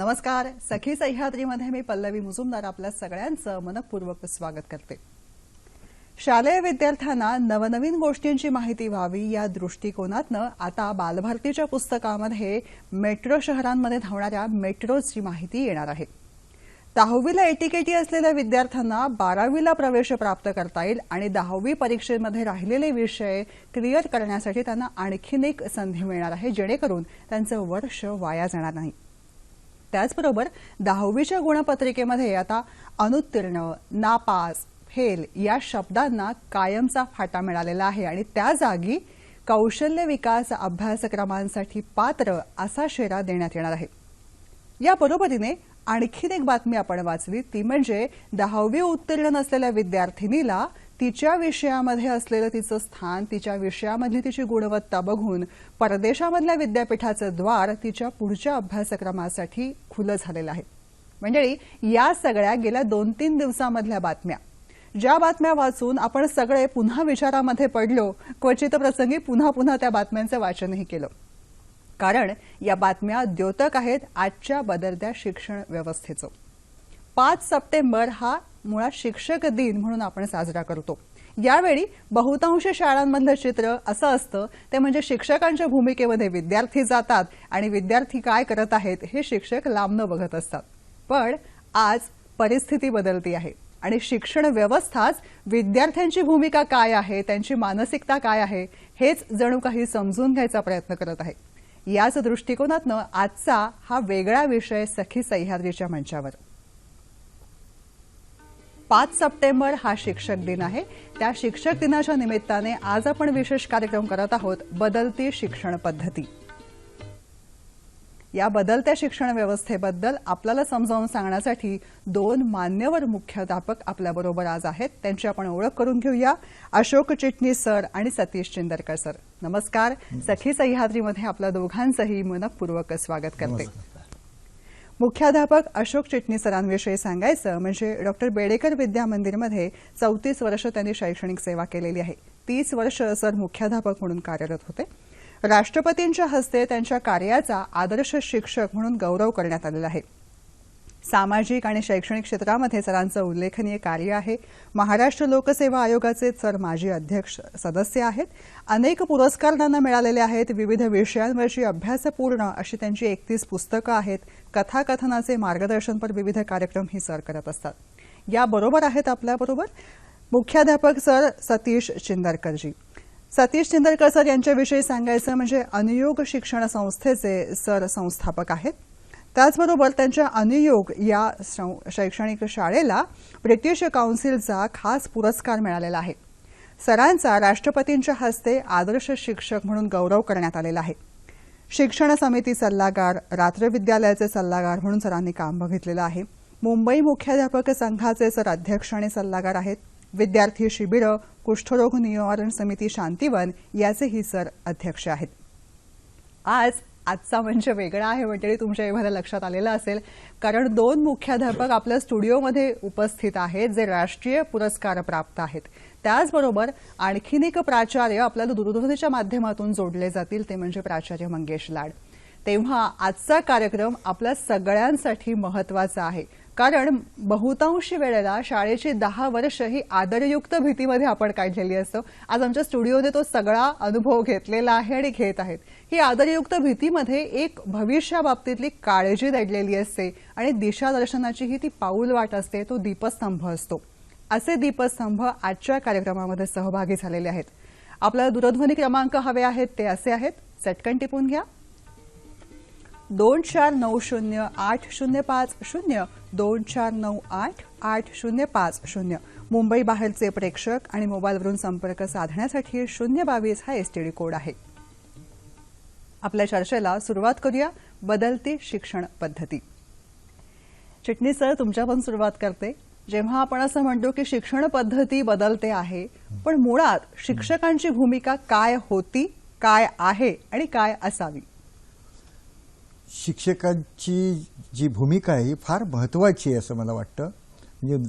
नमस्कार. सखी सह्याद्रीमध्ये मी पल्लवी मुजुमदार आपल्या सगळ्यांचं मनपूर्वक स्वागत करते. शालेय विद्यार्थ्यांना नवनवीन गोष्टींची माहिती व्हावी या दृष्टिकोनातनं आता बालभारतीच्या पुस्तकामध्ये मेट्रो शहरांमध्ये धावणाऱ्या मेट्रोची माहिती येणार आहे. 10वीला एटीकेटी असलेल्या विद्यार्थ्यांना 12वीला प्रवेश प्राप्त करता येईल आणि 10वी परीक्षेमध्ये राहिलेले विषय क्लिअर करण्यासाठी त्यांना आणखीन एक संधी मिळणार आहे, जेणेकरून त्यांचं वर्ष वाया जाणार नाही. त्याचबरोबर 10वीच्या गुणपत्रिकेमध्ये आता अनुत्तीर्ण, नापास, फेल या शब्दांना कायमचा फाटा मिळालेला आहे आणि त्या जागी कौशल्य विकास अभ्यासक्रमांसाठी पात्र असा शेरा देण्यात येणार आहे. या बरोबरीने आणखीन एक बातमी आपण वाचली, ती म्हणजे 10वी उत्तीर्ण नसलेल्या विद्यार्थिनीला तिच्या विषयामध्ये असलेलं तिचं स्थान, तिच्या विषयामधली तिची गुणवत्ता बघून परदेशामधल्या विद्यापीठाचं द्वार तिच्या पुढच्या अभ्यासक्रमासाठी खुलं झालेलं आहे. मंडळी, या सगळ्या गेल्या 2-3 दिवसांमधल्या बातम्या, ज्या बातम्या वाचून आपण सगळे पुन्हा विचारामध्ये पडलो, क्वचित प्रसंगी पुन्हा त्या बातम्यांचं वाचनही केलं. कारण या बातम्या द्योतक आहेत आजच्या बदलत्या शिक्षण व्यवस्थेचं. 5 सप्टेंबर हा मुळात शिक्षक दिन म्हणून आपण साजरा करतो. यावेळी बहुतांश शाळांमधलं चित्र असं असतं ते म्हणजे शिक्षकांच्या भूमिकेमध्ये विद्यार्थी जातात आणि विद्यार्थी काय करत आहेत हे शिक्षक लांबनं बघत असतात. पण आज परिस्थिती बदलती आहे आणि शिक्षण व्यवस्थाच विद्यार्थ्यांची भूमिका काय आहे, त्यांची मानसिकता काय आहे हेच जणू काही समजून घ्यायचा प्रयत्न करत आहे. याच दृष्टिकोनातनं आजचा हा वेगळा विषय सखी सह्याद्रीच्या मंचावर. 5 सप्टेंबर हा शिक्षक दिन आहे. त्या शिक्षक दिनाच्या निमित्ताने आज आपण विशेष कार्यक्रम करत आहोत, बदलती शिक्षण पद्धती. या बदलत्या शिक्षण व्यवस्थेबद्दल आपल्याला समजावून सांगण्यासाठी 2 मान्यवर मुख्याध्यापक आपल्याबरोबर आज आहेत. त्यांची आपण ओळख करून घेऊया. अशोक चिटणीस सर आणि सतीश चिंदरकर सर, नमस्कार. सखी सह्याद्रीमध्ये आपल्या दोघांचंही मनपूर्वक स्वागत करते. मुख्याध्यापक अशोक चिटणीस सरांविषयी सांगायचं म्हणजे डॉक्टर बेडेकर विद्या मंदिरमध्ये 34 वर्ष त्यांनी शैक्षणिक सेवा केलेली आहे. 30 वर्ष सर मुख्याध्यापक म्हणून कार्यरत होते. राष्ट्रपतींच्या हस्ते त्यांच्या कार्याचा आदर्श शिक्षक म्हणून गौरव करण्यात आलेला आहे. सामाजिक आणि शैक्षणिक क्षेत्रामध्ये सरांचं उल्लेखनीय कार्य आहे. महाराष्ट्र लोकसेवा आयोगाचे सर माजी अध्यक्ष सदस्य आहेत. अनेक पुरस्कार त्यांना मिळालेले आहेत. विविध विषयांवरची अभ्यासपूर्ण अशी त्यांची 31 पुस्तकं आहेत. कथाकथनाचे मार्गदर्शनपर विविध कार्यक्रम ही सर करत असतात. याबरोबर आहेत आपल्याबरोबर मुख्याध्यापक सर सतीश चिंदरकरजी. सतीश चिंदरकर सर यांच्याविषयी सांगायचं म्हणजे अनुयोग शिक्षण संस्थेचे सर संस्थापक आहेत. त्याचबरोबर त्यांच्या अनुयोग या शैक्षणिक शाळेला ब्रिटिश काउन्सिलचा खास पुरस्कार मिळालेला आहे. सरांचा राष्ट्रपतींच्या हस्ते आदर्श शिक्षक म्हणून गौरव करण्यात आलेला आहे. शिक्षण समिती सल्लागार, रात्र विद्यालयाचे सल्लागार म्हणून सरांनी काम बघितलेलं आहे. मुंबई मुख्याध्यापक संघाचे सर अध्यक्ष आणि सल्लागार आहेत. विद्यार्थी शिबिरं, कुष्ठरोग निवारण समिती शांतीवन याचेही सर अध्यक्ष आहेत. आजचा मंच वेगळा आहे म्हणजे तुमच्या एवढ्या लक्षात आलेलं असेल, कारण 2 मुख्याध्यापक आपल्या स्टुडिओमध्ये उपस्थित आहेत जे राष्ट्रीय पुरस्कार प्राप्त आहेत. त्याचबरोबर आणखीन एक प्राचार्य आपल्याला दूरध्वनीच्या माध्यमातून जोडले जातील, ते म्हणजे प्राचार्य मंगेश लाड. तेव्हा आजचा कार्यक्रम आपल्या सगळ्यांसाठी महत्वाचा आहे, कारण बहुतांशी वेळेला शाळेची 10 वर्ष ही आदरयुक्त भीतीमध्ये आपण काढलेली असतो. आज आमच्या स्टुडिओने तो सगळा अनुभव घेतलेला आहे आणि घेत आहेत. ही आदरयुक्त भीतीमध्ये एक भविष्याबाबतीतली काळजी दडलेली असते आणि दिशादर्शनाची ही ती पाऊल वाट असते, तो दीपस्तंभ असतो. असे दीपस्तंभ आजच्या कार्यक्रमामध्ये सहभागी झालेले आहेत. आपल्याला दूरध्वनी क्रमांक हवे आहेत ते असे आहेत, चटकन टिपून घ्या. 24908050 24988050. मुंबई बाहेरचे प्रेक्षक आणि मोबाईलवरून संपर्क साधण्यासाठी 022 हा एसटीडी कोड आहे. आपल्या चर्चेला सुरुवात करूया. बदलती शिक्षण पद्धती. चिटणीस सर, तुमच्यापासून सुरुवात करते. जेव्हा आपण असं म्हणतो की शिक्षण पद्धती बदलते आहे, पण मुळात शिक्षकांची भूमिका काय होती, काय आहे आणि काय असावी? शिक्षकांची जी भूमिका आहे ही फार महत्त्वाची आहे असं मला वाटतं. म्हणजे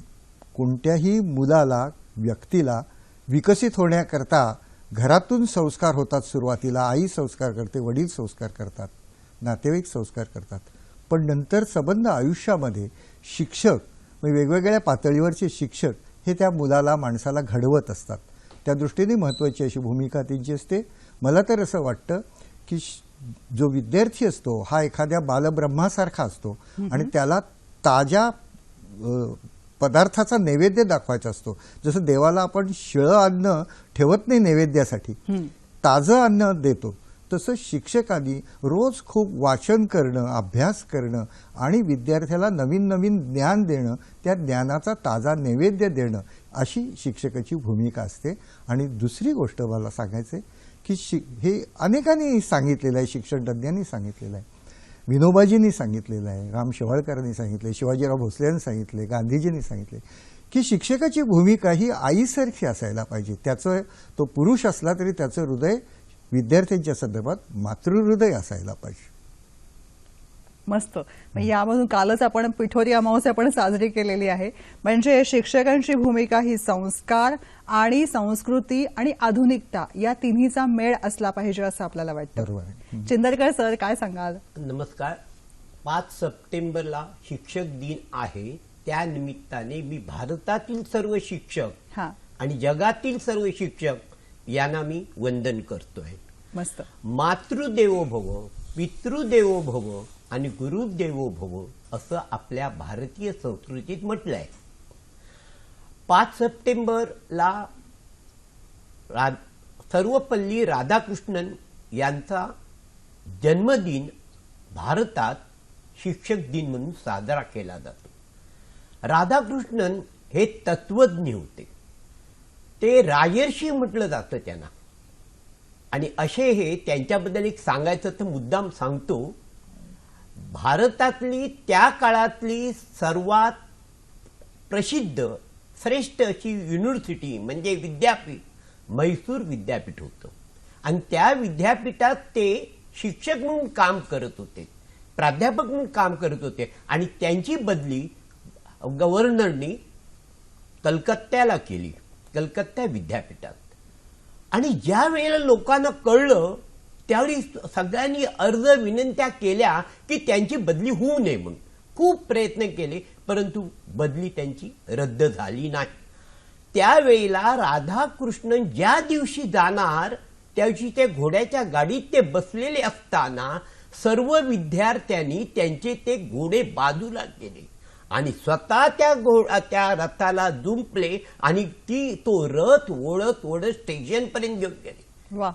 कोणत्याही मुलाला, व्यक्तीला विकसित होण्याकरता घरातून संस्कार होतात. सुरुवातीला आई संस्कार करते, वडील संस्कार करतात, नातेवाईक संस्कार करतात. पण नंतर संबंध आयुष्यामध्ये शिक्षक म्हणजे वेगवेगळ्या पातळीवरचे शिक्षक हे त्या मुलाला माणसाला घडवत असतात. त्या दृष्टीने महत्त्वाची अशी भूमिका त्यांची असते. मला तर असं वाटतं की जो विद्यार्थी असतो हा एखाद्या बालब्रह्मासारखा असतो आणि त्याला ताज्या पदार्थाचा नैवेद्य दाखवायचा असतो. जसं देवाला आपण शिळं अन्न ठेवत नाही नैवेद्यासाठी, ताजं अन्न देतो, तसं शिक्षकांनी रोज खूप वाचन करणं, अभ्यास करणं आणि विद्यार्थ्याला नवीन नवीन ज्ञान देणं, त्या ज्ञानाचा ताजा नैवेद्य देणं अशी शिक्षकाची भूमिका असते. आणि दुसरी गोष्ट मला सांगायचं आहे की हे अनेकांनी सांगितलेलं आहे, शिक्षण तज्ज्ञांनी सांगितलेलं आहे, विनोबाजींनी सांगितलेलं आहे, राम शेवाळकरांनी सांगितले, शिवाजीराव भोसलेंनी सांगितले, गांधीजींनी सांगितले की शिक्षकाची भूमिका ही आईसारखी असायला पाहिजे. त्याचं तो पुरुष असला तरी त्याचं हृदय विद्यार्थ्यांच्या संदर्भात मातृहृदय असायला पाहिजे. मस्त. यामधून कालच आपण पिठोरी अमावस्या पण साजरी केलेली आहे. म्हणजे शिक्षकांची भूमिका ही संस्कार आणि संस्कृती आणि आधुनिकता या तिन्हीचा मेळ असला पाहिजे असं आपल्याला वाटतं. बरोबर आहे. चिंदरकर सर काय सांगाल? नमस्कार. 5 सप्टेंबरला शिक्षक दिन आहे. त्या निमित्ताने मी भारतातील सर्व शिक्षक आणि जगातील सर्व शिक्षक यांना मी वंदन करतोय. मस्त. मातृदेवो भव, पितृदेवो भव आणि गुरुदेवो भव असं आपल्या भारतीय संस्कृतीत म्हटलंय. 5 सप्टेंबरला सर्वपल्ली राधाकृष्णन यांचा जन्मदिन भारतात शिक्षक दिन म्हणून साजरा केला जातो. राधाकृष्णन हे तत्वज्ञ होते. ते राजर्षी म्हटलं जातं त्यांना. आणि असे हे त्यांच्याबद्दल एक सांगायचं तर मुद्दाम सांगतो. भारतातली त्या काळातली सर्वात प्रसिद्ध श्रेष्ठ अशी युनिव्हर्सिटी म्हणजे विद्यापीठ म्हैसूर विद्यापीठ होतं. आणि त्या विद्यापीठात ते शिक्षक म्हणून काम करत होते, प्राध्यापक म्हणून काम करत होते. आणि त्यांची बदली गव्हर्नरनी कलकत्त्याला केली, कलकत्ता विद्यापीठात. आणि ज्या वेळेला लोकांना कळलं त्यावेळी सगळ्यांनी अर्ज विनंत्या केल्या की त्यांची बदली होऊ नये म्हणून. खूप प्रयत्न केले परंतु बदली त्यांची रद्द झाली नाही. त्यावेळेला राधाकृष्णन ज्या दिवशी जाणार त्या दिवशी ते घोड्याच्या गाडीत ते बसलेले असताना सर्व विद्यार्थ्यांनी त्यांचे ते घोडे बाजूला केले आणि स्वतः त्या रथाला जुंपले आणि तो रथ ओढत ओढत स्टेशनपर्यंत घेऊन गेले. वा.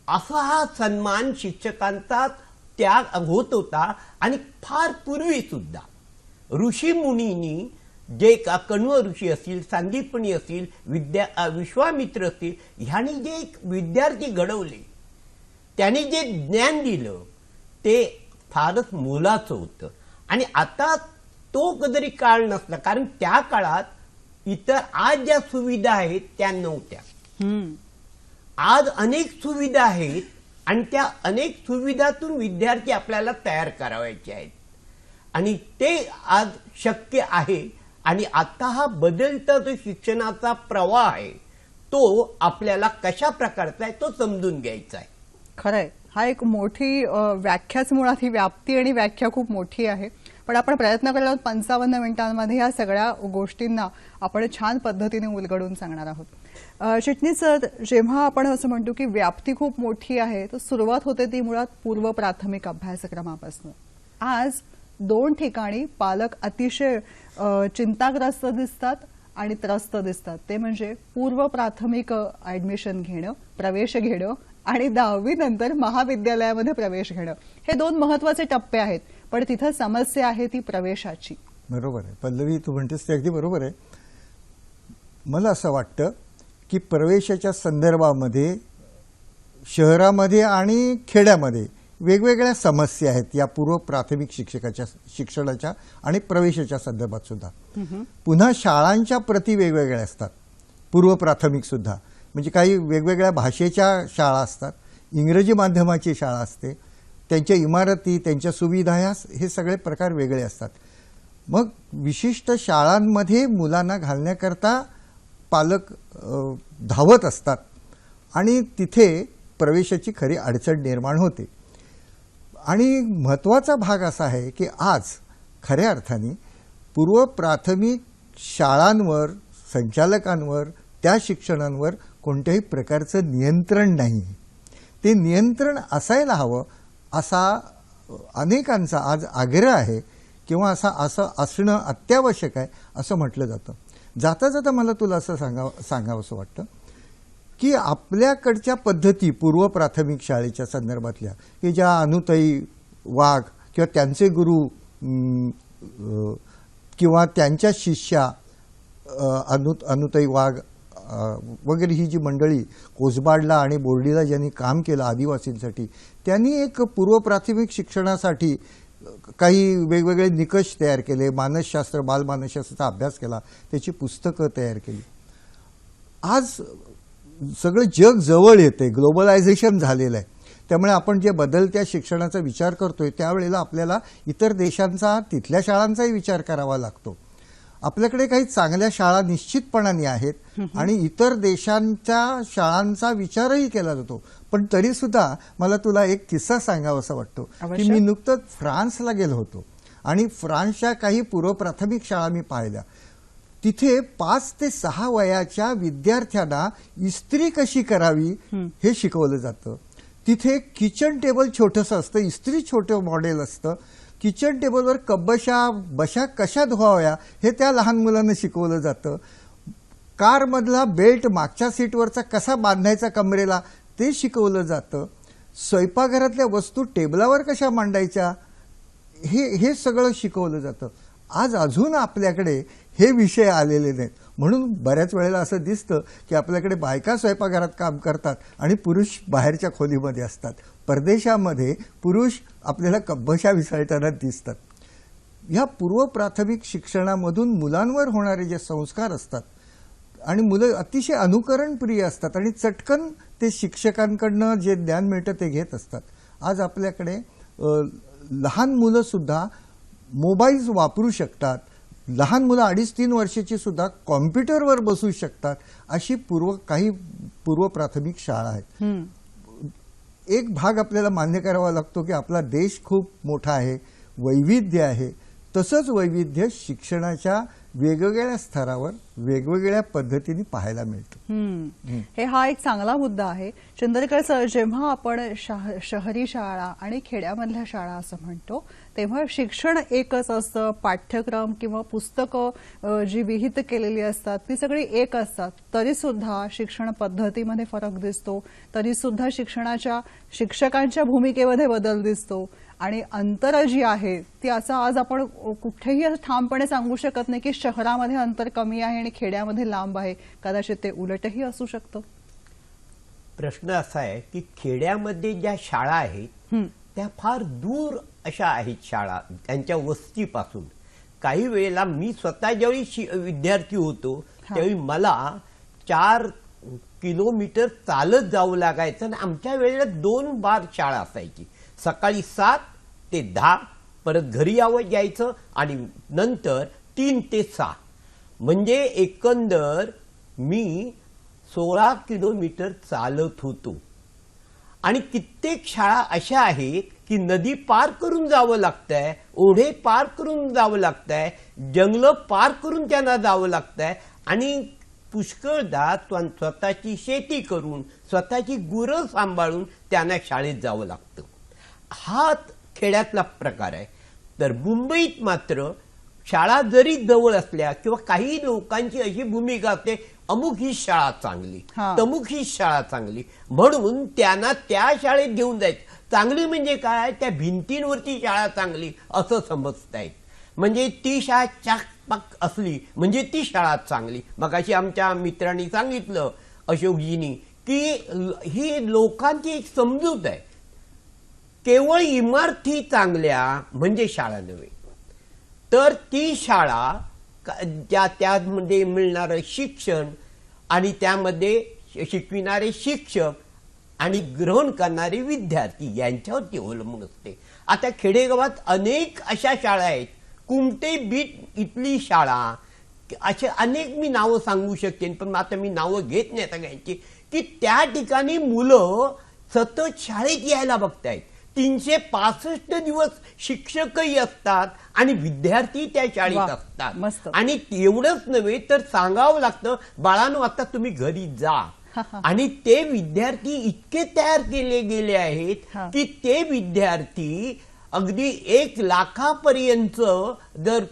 असा हा सन्मान शिक्षकांचा त्याग होत होता. आणि फार पूर्वी सुद्धा ऋषी मुनींनी जे कण्व ऋषी असतील, सांदीपनी असतील, विश्वामित्र असतील, ह्यांनी जे विद्यार्थी घडवले, त्यांनी जे ज्ञान दिलं ते फारच मोलाचं होतं. आणि आता तो कधीतरी काळ नसला, कारण त्या काळात इतर आज ज्या सुविधा आहेत त्या नव्हत्या. आज अनेक सुविधा आहेत आणि त्या अनेक सुविधातून विद्यार्थी आपल्याला तयार करावायचे आहेत आणि ते आज शक्य आहे. आणि आता हा बदलता जो शिक्षणाचा प्रवाह आहे तो आपल्याला कशा प्रकारचा आहे तो समजून घ्यायचा आहे. खरंय. हा एक मोठी व्याख्याच, मुळात ही व्याप्ती आणि व्याख्या खूप मोठी आहे. पण आपण प्रयत्न करत आहोत 55 मिनिटांमध्ये या सगळ्या गोष्टींना आपण छान पद्धतीने उलगडून सांगणार आहोत. चिटणीस सर, जेव्हा आपण असं म्हणतो की व्याप्ती खूप मोठी आहे तर सुरुवात होते ती मुळात पूर्व प्राथमिक अभ्यासक्रमापासून. आज 2 ठिकाणी पालक अतिशय चिंताग्रस्त दिसतात आणि त्रस्त दिसतात. ते म्हणजे पूर्व प्राथमिक ऍडमिशन घेणं, प्रवेश घेणं आणि 10वी नंतर महाविद्यालयामध्ये प्रवेश घेणं. हे 2 महत्वाचे टप्पे आहेत. पण तिथं समस्या आहे ती प्रवेशाची. बरोबर आहे पल्लवी, तू म्हणतेस ते अगदी बरोबर आहे. मला असं वाटतं की प्रवेशाच्या संदर्भामध्ये शहरामध्ये आणि खेड्यामध्ये वेगवेगळ्या समस्या आहेत या पूर्व प्राथमिक शिक्षणाच्या आणि प्रवेशाच्या संदर्भात सुद्धा. पुन्हा शाळांच्या प्रती वेगवेगळ्या असतात. पूर्व प्राथमिक सुद्धा म्हणजे काही वेगवेगळ्या भाषेच्या शाळा असतात, इंग्रजी माध्यमाची शाळा असते, त्यांच्या इमारती, त्यांच्या सुविधा हे सगळे प्रकार वेगळे असतात. मग विशिष्ट शाळांमध्ये मुलांना घालण्याकरता पालक धावत असतात आणि तिथे प्रवेशाची खरी अडचण निर्माण होते. आणि महत्त्वाचा भाग असा आहे की आज खऱ्या अर्थाने पूर्व प्राथमिक शाळांवर, संचालकांवर, त्या शिक्षणांवर कोणत्याही प्रकारचं नियंत्रण नाही. ते नियंत्रण असायला हवं असा अनेकांचा आज आग्रह आहे किंवा असं असणं अत्यावश्यक आहे असं म्हटलं जातं. जाता जाता मला तुला असं सांगावंसं वाटतं की आपल्याकडच्या पद्धती पूर्व प्राथमिक शाळेच्या संदर्भातल्या की ज्या अनुताई वाघ किंवा त्यांचे गुरु किंवा त्यांच्या शिष्या अनुताई वाघ वगैरे ही जी मंडळी कोसबाडला आणि बोर्डीला ज्यांनी काम केलं आदिवासींसाठी, त्यांनी एक पूर्व प्राथमिक शिक्षणासाठी काही वेगवेगळे निकष तयार केले, मानसशास्त्र, बालमानसशास्त्राचा अभ्यास केला, त्याची पुस्तकं तयार केली. आज सगळं जग जवळ येते, ग्लोबलायझेशन झालेलं आहे. त्यामुळे आपण जे बदलत्या शिक्षणाचा विचार करतोय त्यावेळेला आपल्याला इतर देशांचा, तिथल्या शाळांचाही विचार करावा लागतो. आपल्याकडे काही चांगल्या शाळा निश्चितपणाने आहेत आणि इतर देशांच्या शाळांचा विचारही केला जातो. पण तरी सुद्धा मला तुला एक किस्सा सांगावासा वाटतो की मी नुकतंच फ्रान्सला गेलो होतो आणि फ्रान्सच्या काही पूर्व प्राथमिक शाळा मी पाहिल्या. तिथे 5 ते 6 वयाच्या विद्यार्थ्यांना इस्त्री कशी करावी हे शिकवलं जातं. तिथे किचन टेबल छोटंसं असतं, इस्त्री छोटं मॉडेल असतं. किचन टेबलवर बशा कशा धुवाव्या हे त्या लहान मुलांना शिकवलं जातं. कारमधला बेल्ट मागच्या सीटवरचा कसा बांधायचा कमरेला ते शिकवलं जातं. स्वयंपाकघरातल्या वस्तू टेबलावर कशा मांडायच्या हे सगळं शिकवलं जातं. आज अजून आपल्याकडे हे विषय आलेले नाहीत. म्हणून बऱ्याच वेळेला असं दिसतं की आपल्याकडे बायका स्वयंपाकघरात काम करतात आणि पुरुष बाहेरच्या खोलीमध्ये असतात. परदेशामध्ये पुरुष आपल्याला कब्बशा विसळताना दिसतात. ह्या पूर्व प्राथमिक शिक्षणामधून मुलांवर होणारे जे संस्कार असतात आणि मुलं अतिशय अनुकरणप्रिय असतात आणि चटकन ते शिक्षकांकडनं जे ज्ञान मिळतं ते घेत असतात. आज आपल्याकडे लहान मुलं सुद्धा मोबाईल्स वापरू शकतात. लहान मुलं 2.5-3 वर्षाची सुद्धा कॉम्प्युटरवर बसू शकतात. अशी काही पूर्व प्राथमिक शाळा आहेत. एक भाग आपल्याला मान्य करावा लागतो की आपला देश खूप मोठा आहे, वैविध्य आहे. तसंच वैविध्य शिक्षणाच्या वेगवेगळ्या स्तरावर वेगवेगळ्या पद्धतीने पाहायला मिळतं. हा एक चांगला मुद्दा आहे. चंद्रकर सर, जेव्हा आपण शहरी शाळा आणि खेड्यामधल्या शाळा असं म्हणतो तेव्हा शिक्षण एकच असतं. पाठ्यक्रम किंवा पुस्तकं जी विहित केलेली असतात ती सगळी एक असतात. तरी सुद्धा शिक्षण पद्धतीमध्ये फरक दिसतो. तरी सुद्धा शिक्षकांच्या भूमिकेमध्ये बदल दिसतो. आणि अंतर जी आहे ती असं आज आपण कुठेही ठामपणे सांगू शकत नाही की शहरामध्ये अंतर कमी आहे आणि खेड्यामध्ये लांब आहे. कदाचित ते उलटही असू शकतं. प्रश्न असा आहे की खेड्यामध्ये ज्या शाळा आहेत त्या फार दूर अशा आहेत शाळा त्यांच्या वस्तीपासून. काही वेळेला मी स्वतः ज्यावेळी विद्यार्थी होतो त्यावेळी मला 4 किलोमीटर चालत जावं लागायचं आणि आमच्या वेळेला 2 बार शाळा असायची. सकाळी 7 ते 10 परत घरी यायचं आणि नंतर 3 ते 6 म्हणजे एकंदर मी 16 किलोमीटर चालत होतो. आणि कित्येक शाळा अशा आहेत की नदी पार करून जावं लागतंय, ओढे पार करून जावं लागतंय, जंगलं पार करून त्यांना जावं लागतंय आणि पुष्कळदा स्वतःची शेती करून स्वतःची गुरं सांभाळून त्यांना शाळेत जावं लागतं. हा खेड्यातला प्रकार आहे. तर मुंबईत मात्र शाळा जरी जवळ असल्या किंवा काही लोकांची अशी भूमिका असते अमुक ही शाळा चांगली, तमुक ही शाळा चांगली म्हणून त्यांना त्या शाळेत घेऊन जायचं. चांगली म्हणजे काय, त्या भिंतींवरची शाळा चांगली असं समजतायत. म्हणजे ती शाळा चाकपाक असली म्हणजे ती शाळा चांगली. मग अशी आमच्या मित्रांनी सांगितलं अशोकजींनी की ही लोकांची एक समजूत आहे. केवळ इमारती चांगल्या म्हणजे शाळा नव्हे, तर ती शाळा त्यामध्ये मिळणारं शिक्षण आणि त्यामध्ये शिकविणारे शिक्षक आणि ग्रहण करणारे विद्यार्थी यांच्यावरती अवलंबून असते. आता खेडेगावात अनेक अशा शाळा आहेत. कुमटे बीट इथली शाळा, असे अनेक मी नावं सांगू शकेन पण आता मी नावं घेत नाही सगळ्यांची, की त्या ठिकाणी मुलं सतत शाळेत यायला बघतायत. 365 दिवस शिक्षकही असतात आणि विद्यार्थी त्या शाळेत वा, असतात. मस्त. आणि एवढंच नव्हे तर सांगावं लागतं, बाळांनो आता तुम्ही घरी जा. आणि ते विद्यार्थी इतके तयार केले गेले आहेत हा. की ते विद्यार्थी अगदी 1 लाखापर्यंत जर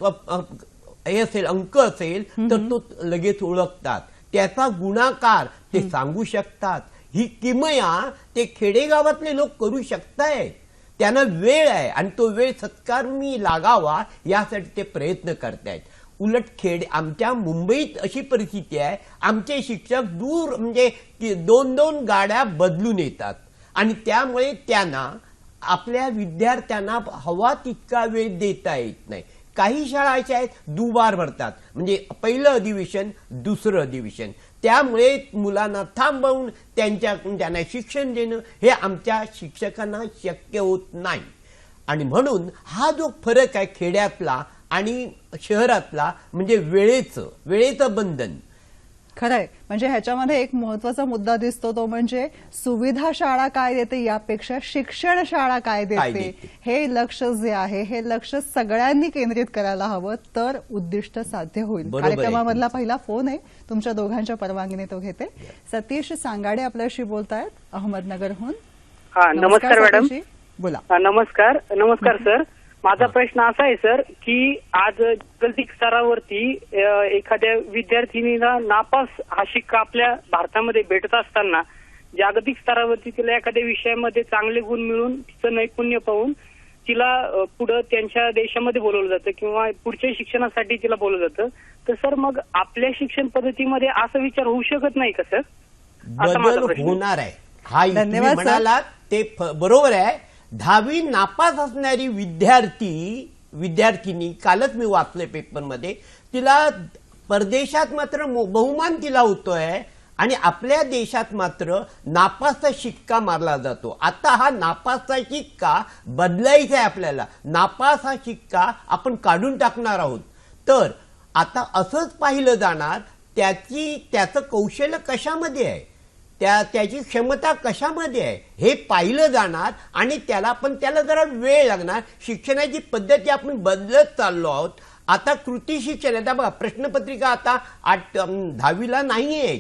हे असेल, अंक असेल तर तो लगेच ओळखतात. त्याचा गुणाकार ते सांगू शकतात. ही किमया ते खेडेगावातले लोक करू शकतायत. त्यांना वेळ आहे आणि तो वेळ सत्कारणी लागावा यासाठी ते प्रयत्न करतायत. उलट आमच्या मुंबईत अशी परिस्थिती आहे, आमचे शिक्षक दूर म्हणजे 2-2 गाड्या बदलून येतात आणि त्यामुळे त्यांना आपल्या विद्यार्थ्यांना हवा तितका वेळ देता येत नाही. काही शाळा अशा आहेत दुबार भरतात, म्हणजे पहिलं अधिवेशन दुसरं अधिवेशन, त्यामुळे मुलांना थांबवून त्यांना शिक्षण देणं हे आमच्या शिक्षकांना शक्य होत नाही. आणि म्हणून हा जो फरक आहे खेड्यातला आणि शहरातला, म्हणजे वेळेचं बंधन. खरंय. म्हणजे ह्याच्यामध्ये एक महत्वाचा मुद्दा दिसतो, तो म्हणजे सुविधा शाळा काय देते यापेक्षा शिक्षण शाळा काय देते हे लक्ष जे आहे, हे लक्ष सगळ्यांनी केंद्रित करायला हवं, तर उद्दिष्ट साध्य होईल. बरोबर आहे. कार्यक्रमामधला पहिला फोन आहे, तुमच्या दोघांच्या परवानगीने तो घेते. सतीश सांगाडे आपल्याशी बोलतायत अहमदनगरहून. हा, नमस्कार मॅडम. सतीशजी, बोला. नमस्कार सर. माझा प्रश्न असा आहे सर की आज जागतिक स्तरावरती एखाद्या विद्यार्थिनीला नापास हा शिक्का आपल्या भारतामध्ये भेटत असताना जागतिक स्तरावरती तिला एखाद्या विषयामध्ये चांगले गुण मिळून तिचं नैपुण्य पाहून तिला पुढे त्यांच्या देशामध्ये बोलवलं जातं किंवा पुढच्या शिक्षणासाठी तिला बोलवलं जातं. तर सर मग आपल्या शिक्षण पद्धतीमध्ये असा विचार होऊ शकत नाही का सर? असा माझा बदल प्रश्न. होणार आहे. हा धन्यवाद, सर. म्हणाला ते बरोबर आहे. 10वी नापास असणारी विद्यार्थिनी कालच मी वाचले पेपरमध्ये, तिला परदेशात मात्र बहुमान तिला होतोय आणि आपल्या देशात मात्र नापासचा शिक्का मारला जातो. आता हा नापासचा शिक्का बदलायचा आहे आपल्याला. नापास हा शिक्का आपण काढून टाकणार आहोत. तर आता असंच पाहिलं जाणार त्याचं कौशल्य कशामध्ये आहे, त्याची क्षमता कशामध्ये आहे हे पाहिलं जाणार आणि त्याला जरा वेळ लागणार. शिक्षणाची पद्धती आपण बदलत चाललो आहोत. आता कृती शिक्षण, आता बघा प्रश्नपत्रिका आता 10वीला नाही आहे,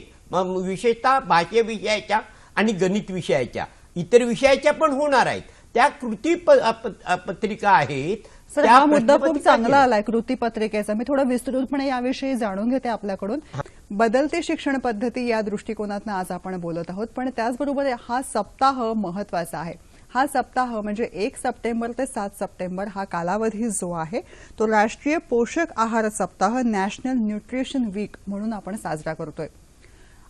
विशेषतः भाषा विषयाच्या आणि गणित विषयाच्या, इतर विषयाच्या पण होणार आहेत. त्या कृती पत्रिका आहेत. सर, हा मुद्दा खूप चांगला आलाय कृती पत्रिकेचा. मी थोडं विस्तृतपणे याविषयी जाणून घेते आपल्याकडून. बदलती शिक्षण पद्धती या दृष्टिकोनातून आज आपण बोलत आहोत, पण त्याचबरोबर हा सप्ताह महत्वाचा आहे. हा सप्ताह म्हणजे 1 सप्टेंबर ते 7 सप्टेंबर हा कालावधी जो आहे तो राष्ट्रीय पोषक आहार सप्ताह, नॅशनल न्यूट्रिशन वीक म्हणून आपण साजरा करतोय.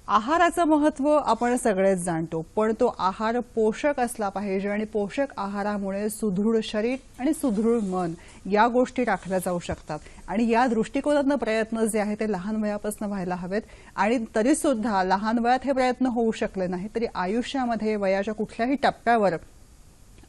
आहाराचं महत्व आपण सगळेच जाणतो, पण तो आहार पोषक असला पाहिजे आणि पोषक आहारामुळे सुदृढ शरीर आणि सुदृढ मन या गोष्टी राखल्या जाऊ शकतात. आणि या दृष्टिकोनातून प्रयत्न जे आहे ते लहान वयापासून व्हायला हवेत. आणि तरी सुद्धा लहान वयात हे प्रयत्न होऊ शकले नाही तरी आयुष्यामध्ये वयाच्या कुठल्याही टप्प्यावर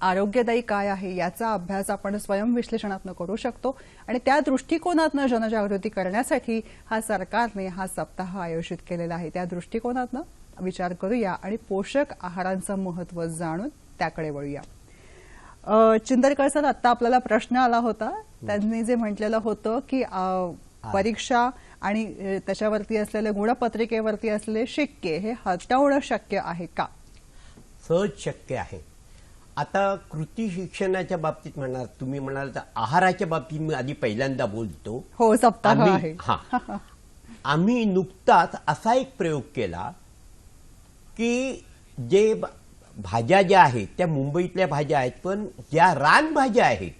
आरोग्यदायी काय आहे याचा अभ्यास आपण स्वयंविश्लेषणातून करू शकतो. आणि त्या दृष्टिकोनातून जनजागृती करण्यासाठी सरकारने हा सप्ताह आयोजित केलेला आहे. त्या दृष्टिकोनातून विचार करूया आणि पोषक आहारांचं महत्व जाणून त्याकडे वळूया. चिंदरकर सर, आता आपल्याला प्रश्न आला होता, त्यांनी जे म्हटलेलं होतं की परीक्षा आणि त्याच्यावरती असलेले गुणपत्रिकेवरती असलेले शिक्के हे हटवणं शक्य आहे का? सहज शक्य आहे. आता कृती शिक्षणाच्या बाबतीत म्हणणार, तुम्ही म्हणाल तर आहाराच्या बाबतीत मी आधी पहिल्यांदा बोलतो. हो, सप्ताह आहे. आम्ही नुकताच असा एक प्रयोग केला की जे भाज्या ज्या आहेत त्या मुंबईतल्या भाज्या आहेत, पण ज्या रानभाज्या आहेत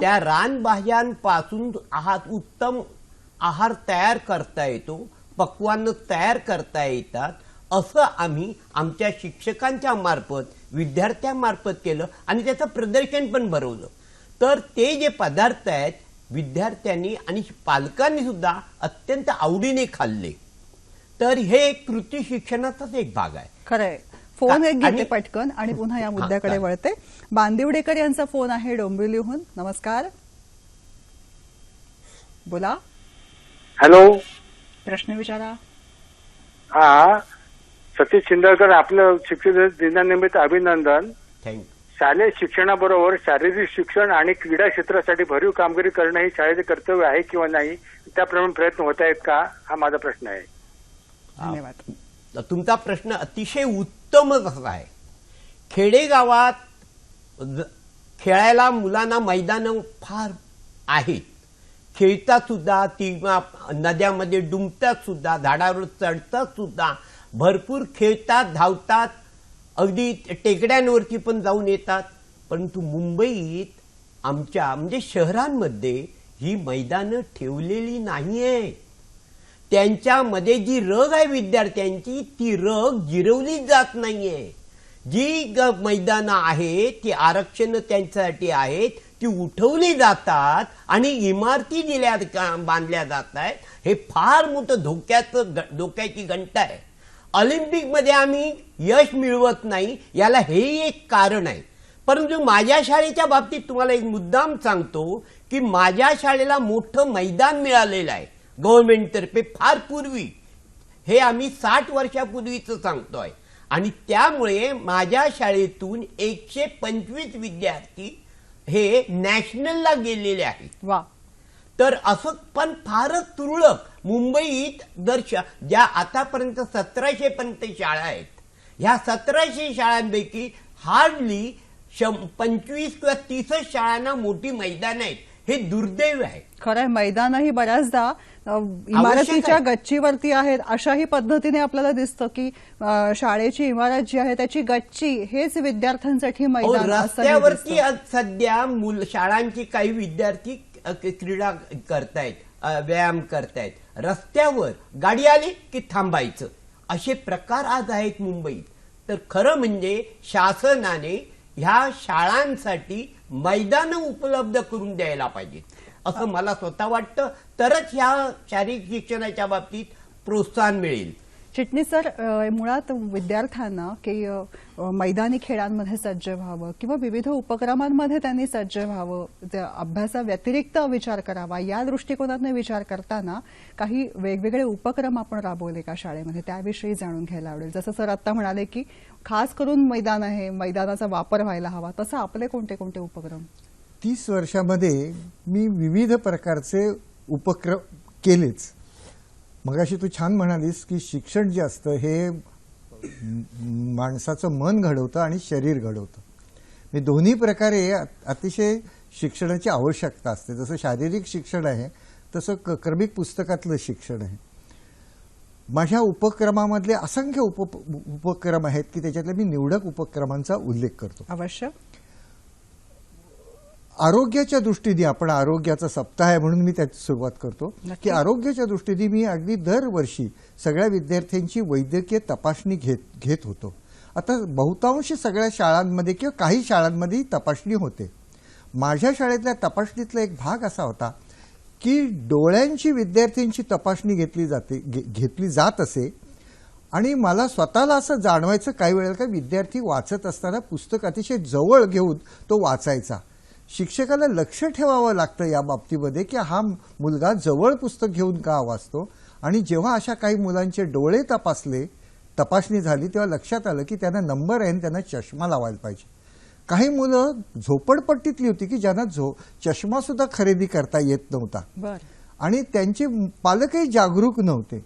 त्या रानभाज्यांपासून उत्तम आहार तयार करता येतो, पक्वान्न तयार करता येतात, असं आम्ही आमच्या शिक्षकांच्या मार्फत, विद्यार्थ्यांमार्फत केलं आणि त्याचं प्रदर्शन पण भरवलं. तर ते जे पदार्थ आहेत विद्यार्थ्यांनी आणि पालकांनी सुद्धा अत्यंत आवडीने खाल्ले. तर हे कृती शिक्षणाचाच एक भाग आहे. खरंय. फोन एक घेते पटकन आणि पुन्हा या मुद्द्याकडे वळते. बांदिवडेकर यांचा फोन आहे डोंबिवलीहून. नमस्कार, बोला. हॅलो, प्रश्न विचारा. हा, सतीश चिंदळकर, आपलं शिक्षक दिनानिमित्त अभिनंदन. थँक्यू. शालेय शिक्षणाबरोबर शारीरिक शिक्षण आणि क्रीडा क्षेत्रासाठी भरीव कामगिरी करणं हे शाळेचे कर्तव्य आहे किंवा नाही, त्याप्रमाणे प्रयत्न होत आहेत का, हा माझा प्रश्न आहे. धन्यवाद. तुमचा प्रश्न अतिशय उत्तमच असा आहे. खेडेगावात खेळायला मुलांना मैदानं फार आहेत, खेळतात सुद्धा, ती नद्यामध्ये डुंबतात सुद्धा, झाडावर चढतात सुद्धा, भरपूर खेळतात, धावतात, अगदी टेकड्यांवरती पण जाऊन येतात. परंतु मुंबईत आमच्या म्हणजे शहरांमध्ये ही मैदानं ठेवलेली नाहीये. त्यांच्यामध्ये जी रग आहे विद्यार्थ्यांची, ती रग जिरवली जात नाहीये. जी मैदानं आहेत ती आरक्षण त्यांच्यासाठी आहेत, ती उठवली जातात आणि इमारती बांधल्या जात आहेत. हे फार मोठं धोक्याची घंटा आहे. ऑलिम्पिकमध्ये आम्ही यश मिळवत नाही, याला हेही एक कारण आहे. परंतु माझ्या शाळेच्या बाबतीत तुम्हाला एक मुद्दाम सांगतो की माझ्या शाळेला मोठं मैदान मिळालेलं आहे गव्हर्नमेंटतर्फे फार पूर्वी. हे आम्ही 60 वर्षापूर्वीच सांगतोय. आणि त्यामुळे माझ्या शाळेतून 125 विद्यार्थी हे नॅशनलला गेलेले आहेत. वा. तर असं पण फारच तुरळक मुंबईत ज्या आतापर्यंत 1700 पर्यंत शाळा आहेत, ह्या 1700 शाळांपैकी हार्डली 25 किंवा 30 शाळांना मोठी मैदान आहेत. हे दुर्दैव आहे. खरंय, मैदानही बऱ्याचदा इमारतीच्या गच्चीवरती आहेत. अशाही पद्धतीने आपल्याला दिसतं की शाळेची इमारत जी आहे त्याची गच्ची हेच विद्यार्थ्यांसाठी मैदान. रस्त्यावरती सध्या शाळांची काही विद्यार्थी क्रीडा करतायत, व्यायाम करतायत. रस्त्यावर गाडी आली की थांबायचं, असे प्रकार आज आहेत मुंबईत. तर खरं म्हणजे शासनाने ह्या शाळांसाठी मैदानं उपलब्ध करून द्यायला पाहिजेत, असं मला स्वतः वाटतं. तरच ह्या शारीरिक शिक्षणाच्या बाबतीत प्रोत्साहन मिळेल. चिटणीस सर, मुळात विद्यार्थ्यांना की मैदानी खेळांमध्ये सज्ज व्हावं किंवा विविध उपक्रमांमध्ये त्यांनी सज्ज व्हावं, अभ्यासाव्यतिरिक्त विचार करावा, या दृष्टिकोनातून विचार करताना काही वेगवेगळे उपक्रम आपण राबवले का शाळेमध्ये, त्याविषयी जाणून घ्यायला आवडेल. जसं सर आता म्हणाले की खास करून मैदान आहे, मैदानाचा वापर व्हायला हवा, तसं आपले कोणते कोणते उपक्रम? 30 वर्षामध्ये मी विविध प्रकारचे उपक्रम केलेच. मगाशी तू छान म्हणालीस की शिक्षण जे असतं हे माणसाचं मन घडवतं आणि शरीर घडवतं. मी दोन्ही प्रकारे अतिशय शिक्षणाची आवश्यकता असते. जसं शारीरिक शिक्षण आहे तसं क्रमिक पुस्तकातलं शिक्षण आहे. माझ्या उपक्रमामधले असंख्य उपक्रम आहेत की त्याच्यातल्या मी निवडक उपक्रमांचा उल्लेख करतो. अवश्य. आरोग्याच्या दृष्टीने, आपण आरोग्याचा सप्ताह आहे म्हणून मी त्याची सुरुवात करतो की आरोग्याच्या दृष्टीने मी अगदी दरवर्षी सगळ्या विद्यार्थ्यांची वैद्यकीय तपासणी घेत होतो. आता बहुतांश सगळ्या शाळांमध्ये किंवा काही शाळांमध्ये तपासणी होते. माझ्या शाळेतल्या तपासणीतला एक भाग असा होता की डोळ्यांची विद्यार्थ्यांची तपासणी घेतली जात असे. आणि मला स्वतःला असं जाणवायचं काही वेळेला का विद्यार्थी वाचत असताना पुस्तक अतिशय जवळ घेऊन तो वाचायचा. शिक्षकाला लक्ष ठेवावं लागतं या बाबतीमध्ये की हा मुलगा जवळ पुस्तक घेऊन का वाचतो. आणि जेव्हा अशा काही मुलांचे डोळे तपासणी झाली तेव्हा लक्षात आलं की त्यांना नंबर आहे आणि त्यांना चष्मा लावायला पाहिजे. काही मुलं झोपडपट्टीतली होती की ज्यांना चष्मा सुद्धा खरेदी करता येत नव्हता आणि त्यांचे पालकही जागरूक नव्हते.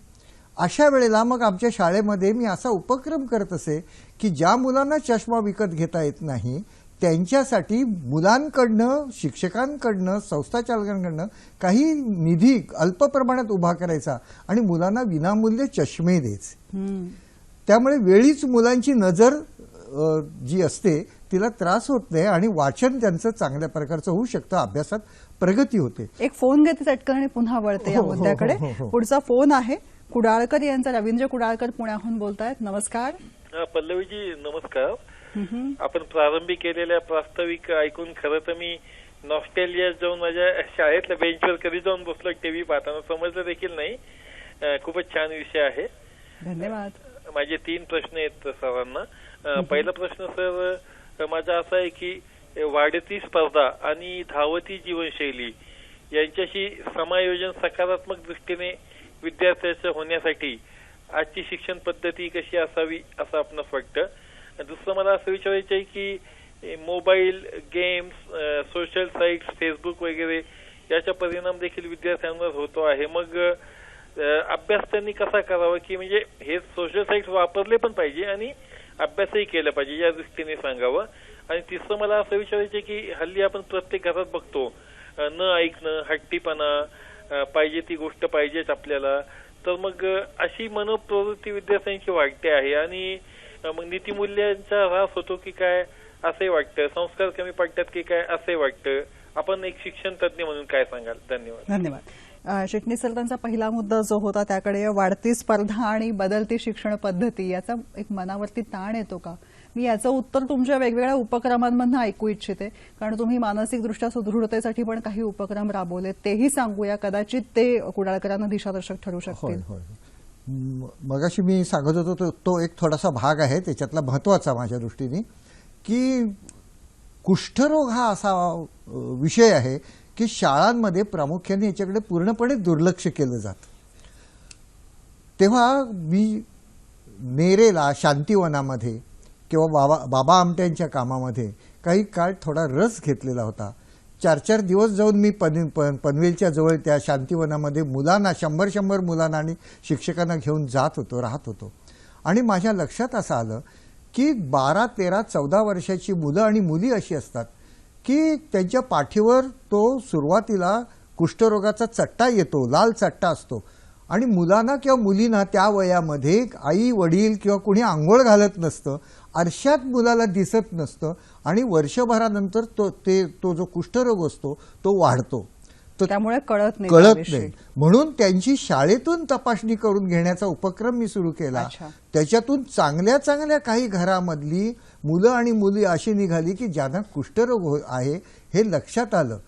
अशा वेळेला मग आमच्या शाळेमध्ये मी असा उपक्रम करत असे की ज्या मुलांना चष्मा विकत घेता येत नाही त्यांच्यासाठी मुलांकडनं, शिक्षकांकडनं, संस्थाचालकांकडनं काही निधी अल्प प्रमाणात उभा करायचा आणि मुलांना विनामूल्य चष्मे द्यायचे. त्यामुळे वेळीच मुलांची नजर जी असते तिला त्रास होत नाही आणि वाचन त्यांचं चांगल्या प्रकारचं होऊ शकतं, अभ्यासात प्रगती होते. एक फोन घेते चटकन आणि पुन्हा वळते या मुद्द्याकडे. पुढचा फोन आहे कुडाळकर यांचा. रवींद्र कुडाळकर पुण्याहून बोलतायत. नमस्कार. पल्लवीजी नमस्कार. आपण प्रारंभी केलेल्या प्रास्ताविक ऐकून खरं तर मी नॉस्टॅल्जिया जाऊन माझ्या शाळेतल्या बेंचवर कधी जाऊन बसलो टीव्ही पाहताना समजलं देखील नाही. खूपच छान विषय आहे. धन्यवाद. माझे 3 प्रश्न आहेत सरांना. पहिला प्रश्न सर माझा असा आहे की वाढती स्पर्धा आणि धावती जीवनशैली यांच्याशी समायोजन सकारात्मक दृष्टीने विद्यार्थ्याचं होण्यासाठी आजची शिक्षण पद्धती कशी असावी असं आपणास वाटतं. दुसरं मला असं विचारायचं आहे की mobile games, social sites, Facebook वगैरे याचा परिणाम देखील विद्यार्थ्यांवर होतो आहे. मग अभ्यास त्यांनी कसा करावा, की म्हणजे हे सोशल साईट्स वापरले पण पाहिजे आणि अभ्यासही केला पाहिजे या दृष्टीने सांगावं. आणि तिसरं मला असं विचारायचं की हल्ली आपण प्रत्येक घरात बघतो न ऐकणं, हट्टीपणा, पाहिजे ती गोष्ट पाहिजेच आपल्याला. तर मग अशी मनोप्रवृत्ती विद्यार्थ्यांची वाढते आहे आणि मग नीतिमूल्यांचा ऱ्हास होतो की काय असंही वाटतं, संस्कार कमी पडतात की काय असंही वाटतं. आपण एक शिक्षण तज्ञ म्हणून काय सांगाल? धन्यवाद. धन्यवाद. चिटणीस सर, त्यांचा पहिला मुद्दा जो होता त्याकडे वाढती स्पर्धा आणि बदलती शिक्षण पद्धती याचा एक मनावरती ताण येतो का? मी याचं उत्तर तुमच्या वेगवेगळ्या उपक्रमांमधून ऐकू इच्छिते, कारण तुम्ही मानसिकदृष्ट्या सुदृढतेसाठी पण काही उपक्रम राबवले, तेही सांगूया. कदाचित ते कुडाळकरांना दिशादर्शक ठरू शकतील. होय. मगाशी मी सांगत होतो तो एक थोडासा भाग आहे त्याच्यातला महत्वाचा माझ्या दृष्टीने, की कुष्ठरोग हा असा विषय आहे की शाळांमध्ये प्रामुख्याने याच्याकडे पूर्णपणे दुर्लक्ष केलं जातं. तेव्हा मी नेरेला शांतिवनामध्ये किंवा बाबा आमट्यांच्या कामामध्ये काही काळ थोडा रस घेतलेला होता. 4-4 दिवस जाऊन मी पनवेलच्या जवळ त्या शांतिवनामध्ये मुलांना 100 मुलांना आणि शिक्षकांना घेऊन जात होतो, राहत होतो. आणि माझ्या लक्षात असं आलं की 12, 13, 14 वर्षाची मुलं आणि मुली अशी असतात की त्यांच्या पाठीवर तो सुरुवातीला कुष्ठरोगाचा चट्टा येतो, लाल चट्टा असतो. आणि मुलांना किंवा मुलींना त्या वयामध्ये आई वडील किंवा कुणी आंघोळ घालत नसतं, आरशात मुलाला दिसत नसतं आणि वर्षभरानंतर तो जो कुष्ठरोग असतो तो वाढतो. त्यामुळे कळत नाही. म्हणून त्यांची शाळेतून तपासणी करून घेण्याचा उपक्रम मी सुरू केला. त्याच्यातून चांगल्या काही घरामधली मुलं आणि मुली अशी निघाली की ज्यांना कुष्ठरोग आहे हे लक्षात आलं.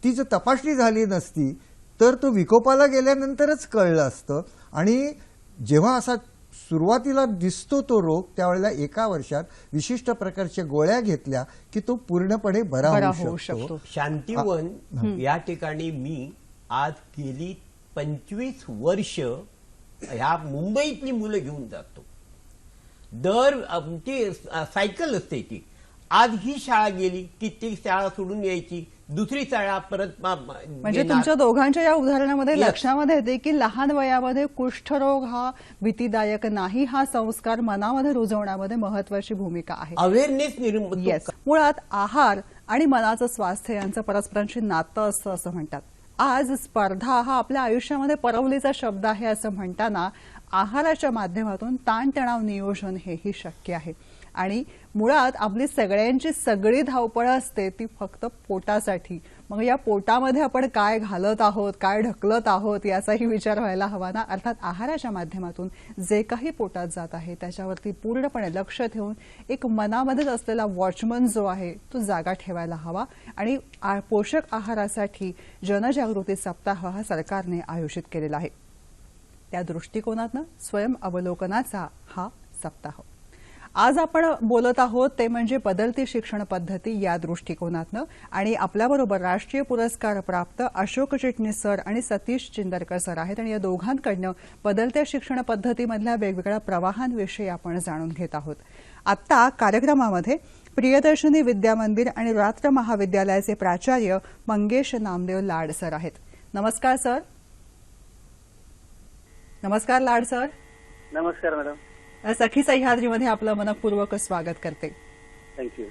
ती जर तपासणी झाली नसती तर तो विकोपाला गेल्यानंतरच कळलं असतं. आणि जेव्हा असा सुरुवातीला दिसतो तो रोग त्यावेळेला 1 वर्षात विशिष्ट प्रकारच्या गोळ्या घेतल्या की तो पूर्णपणे बरा होऊ शकतो. शांतिवन या ठिकाणी मी आज गेली 25 वर्ष ह्या मुंबईतली मुलं घेऊन जातो. दर आमची सायकल असते ती. आज ही शाळा गेली की ती शाळा सोडून यायची, दुसरी शाळा परत. म्हणजे तुमच्या दोघांच्या या उदाहरणामध्ये लक्षामध्ये येते की लहान वयामध्ये कुष्ठरोग हा भीतीदायक नाही, हा संस्कार मनामध्ये रुजवण्यामध्ये महत्वाची भूमिका आहे. अवेअरनेस मुळात आहार आणि मनाचं स्वास्थ्य यांचं परस्परांशी नातं असतं असं म्हणतात. आज स्पर्धा हा आपल्या आयुष्यामध्ये परवलीचा शब्द आहे असं म्हणताना आहाराच्या माध्यमातून ताणतणाव नियोजन हेही शक्य आहे. आणि मुळात आपली सगळ्यांची सगळी धावपळ असते ती फक्त पोटासाठी. मग या पोटामध्ये आपण काय घालत आहोत, काय ढकलत आहोत याचाही विचार व्हायला हवा ना. अर्थात आहाराच्या माध्यमातून जे काही पोटात जात आहे त्याच्यावरती पूर्णपणे लक्ष ठेवून एक मनामध्येच असलेला वॉचमन जो आहे तो जागा ठेवायला हवा. आणि पोषक आहारासाठी जनजागृती सप्ताह हा सरकारने आयोजित केलेला आहे. त्या दृष्टिकोनातनं स्वयंअवलोकनाचा हा सप्ताह. आज आपण बोलत आहोत ते म्हणजे बदलती शिक्षण पद्धती या दृष्टिकोनातनं. आणि आपल्याबरोबर राष्ट्रीय पुरस्कार प्राप्त अशोक चिटणीस सर आणि सतीश चिंदरकर सर आहेत. आणि या दोघांकडनं बदलत्या शिक्षण पद्धतीमधल्या वेगवेगळ्या प्रवाहांविषयी आपण जाणून घेत आहोत. आत्ता कार्यक्रमामध्ये प्रियदर्शनी विद्यामंदिर आणि रात्र महाविद्यालयाचे प्राचार्य मंगेश नामदेव लाड सर आहेत. नमस्कार सर. नमस्कार लाड सर. नमस्कार मॅडम. सखी सह्याद्रीमध्ये आपलं मनपूर्वक स्वागत करते. थँक्यू.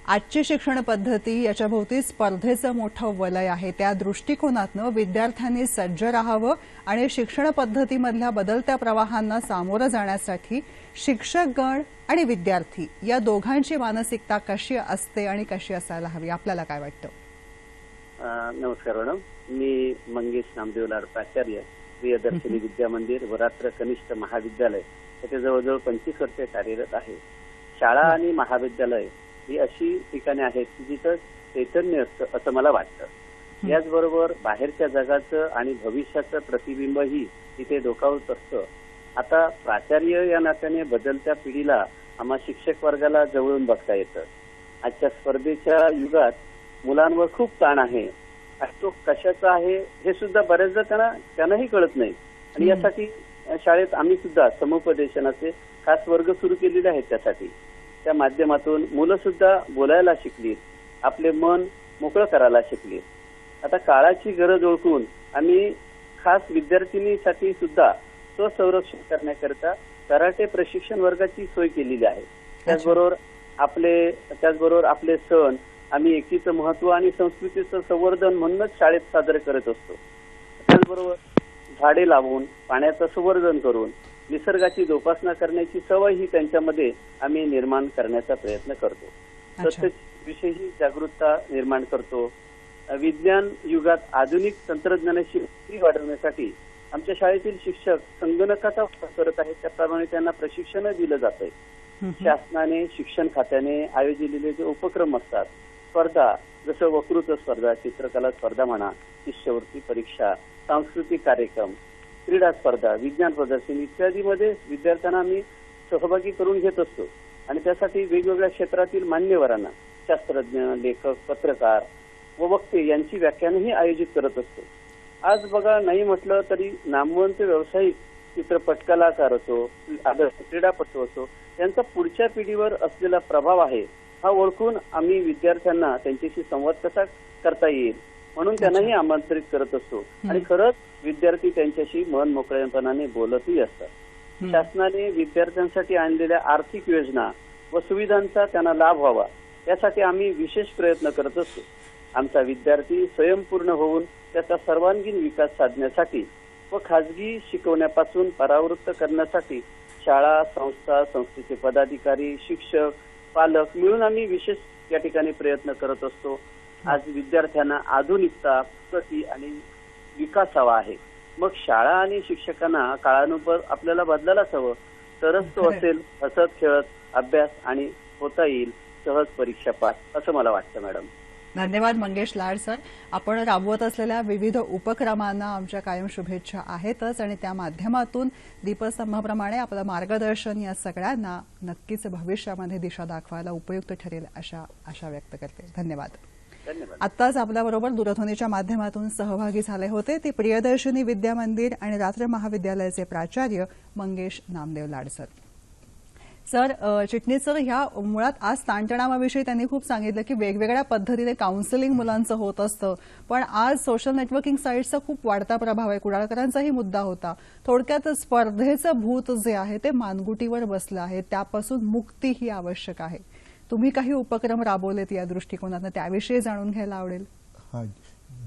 आजची शिक्षण पद्धती याच्या भोवती स्पर्धेचं मोठं वलय आहे. त्या दृष्टिकोनातनं विद्यार्थ्यांनी सज्ज राहावं आणि शिक्षण पद्धतीमधल्या बदलत्या प्रवाहांना सामोरं जाण्यासाठी शिक्षकगण आणि विद्यार्थी या दोघांची मानसिकता कशी असते आणि कशी असायला हवी, आपल्याला काय वाटतं? नमस्कार मॅडम. मी मंगेश नामदेव लाड, प्राचार्य, प्रियदर्शनी विद्यामंदिर व रात्र कनिष्ठ महाविद्यालय येथे जवळजवळ 25 वर्षे कार्यरत आहे. शाळा आणि महाविद्यालय ही अशी ठिकाणे आहेत की जिथं चैतन्य असतं असं मला वाटतं. याचबरोबर बाहेरच्या जगाचं आणि भविष्याचं प्रतिबिंबही इथे डोकावत असतं. आता प्राचार्य या नात्याने बदलत्या पिढीला आम्हा शिक्षक वर्गाला जवळून बघता येतं. आजच्या स्पर्धेच्या युगात मुलांवर खूप ताण आहे. तो कशाचा आहे हे सुद्धा बऱ्याचदा त्यांनाही कळत नाही. आणि यासाठी शाळेत आम्ही सुद्धा समुपदेशनाचे खास वर्ग सुरू केलेले आहेत त्यासाठी. त्या माध्यमातून मुलं सुद्धा बोलायला शिकलीत, आपले मन मोकळं करायला शिकलीत. आता काळाची गरज ओळखून आम्ही खास विद्यार्थिनीसाठी सुद्धा स्वसंरक्षण करण्याकरिता कराटे प्रशिक्षण वर्गाची सोय केलेली आहे. त्याचबरोबर आपले सण आम्ही एकीचं महत्व आणि संस्कृतीचं संवर्धन म्हणूनच शाळेत साजरे करत असतो. त्याचबरोबर झाडे लावून पाण्याचं संवर्धन करून निसर्गाची जोपासना करण्याची सवय ही त्यांच्यामध्ये आम्ही निर्माण करण्याचा प्रयत्न करतो. स्वच्छतेविषयी जागरूकता निर्माण करतो. विज्ञान युगात आधुनिक तंत्रज्ञानाची उंची वाढवण्यासाठी आमच्या शाळेतील शिक्षक संगणकाचा वापर करत आहेत. त्याप्रमाणे त्यांना प्रशिक्षण दिलं जात आहे. शासनाने शिक्षण खात्याने आयोजिलेले जे उपक्रम असतात, स्पर्धा जसं वक्तृत्व स्पर्धा, चित्रकला स्पर्धा म्हणा, शिष्यवृत्ती परीक्षा, सांस्कृतिक कार्यक्रम, क्रीडा स्पर्धा, विज्ञान प्रदर्शन इत्यादीमध्ये विद्यार्थ्यांना आम्ही सहभागी करून घेत असतो. आणि त्यासाठी वेगवेगळ्या क्षेत्रातील मान्यवरांना, शास्त्रज्ञ, लेखक, पत्रकार व वक्ते यांची व्याख्यानंही आयोजित करत असतो. आज बघा, नाही म्हटलं तरी नामवंत व्यावसायिक चित्रपट कलाकार असो, आदर्श क्रीडापटू असो, यांचा पुढच्या पिढीवर असलेला प्रभाव आहे हा ओळखून आम्ही विद्यार्थ्यांना त्यांच्याशी संवाद कसा करता येईल म्हणून त्यांनाही आमंत्रित करत असतो. आणि खरंच विद्यार्थी त्यांच्याशी मन मोकळेपणाने बोलतही असतात. शासनाने विद्यार्थ्यांसाठी आणलेल्या आर्थिक योजना व सुविधांचा त्यांना लाभ व्हावा यासाठी आम्ही विशेष प्रयत्न करत असतो. आमचा विद्यार्थी स्वयंपूर्ण होऊन त्याचा सर्वांगीण विकास साधण्यासाठी व खाजगी शिकवण्यापासून परावृत्त करण्यासाठी शाळा, संस्था, संस्थेचे पदाधिकारी, शिक्षक, पालक मिळून आम्ही विशेष या ठिकाणी प्रयत्न करत असतो. आज विद्यार्थ्यांना आधुनिकता, प्रगती आणि विकास हवा आहे. मग शाळा आणि शिक्षकांना काळानुसार आपल्याला बदलायलाच हवं, तरच तो असेल हसत खेळत अभ्यास आणि होता येईल सहज परीक्षा पास, असं मला वाटतं मॅडम. धन्यवाद मंगेश लाड सर. आपण राबवत असलेल्या विविध उपक्रमांना आमच्या कायम शुभेच्छा आहेतच आणि त्या माध्यमातून दीपस्तंभाप्रमाणे आपलं मार्गदर्शन या सगळ्यांना नक्कीच भविष्यामध्ये दिशा दाखवायला उपयुक्त ठरेल आशा व्यक्त करते. धन्यवाद. आत्ताच आपल्याबरोबर दूरध्वनीच्या माध्यमातून सहभागी झाले होते ती प्रियदर्शिनी विद्या मंदिर आणि रात्र महाविद्यालयाचे प्राचार्य मंगेश नामदेव लाड सर. सर, चिटणीस सर, ह्या मुळात आज ताणतणावाविषयी त्यांनी खूप सांगितलं की वेगवेगळ्या पद्धतीने काउन्सिलिंग मुलांचं होत असतं, पण आज सोशल नेटवर्किंग साईट्सचा खूप वाढता प्रभाव आहे. कुडाळकरांचाही मुद्दा होता. थोडक्यात स्पर्धेचं भूत जे आहे ते मानगुटीवर बसलं आहे, त्यापासून मुक्ती ही आवश्यक आहे. तुम्ही काही उपक्रम राबवलेत या दृष्टिकोनातून, त्याविषयी जाणून घ्यायला आवडेल.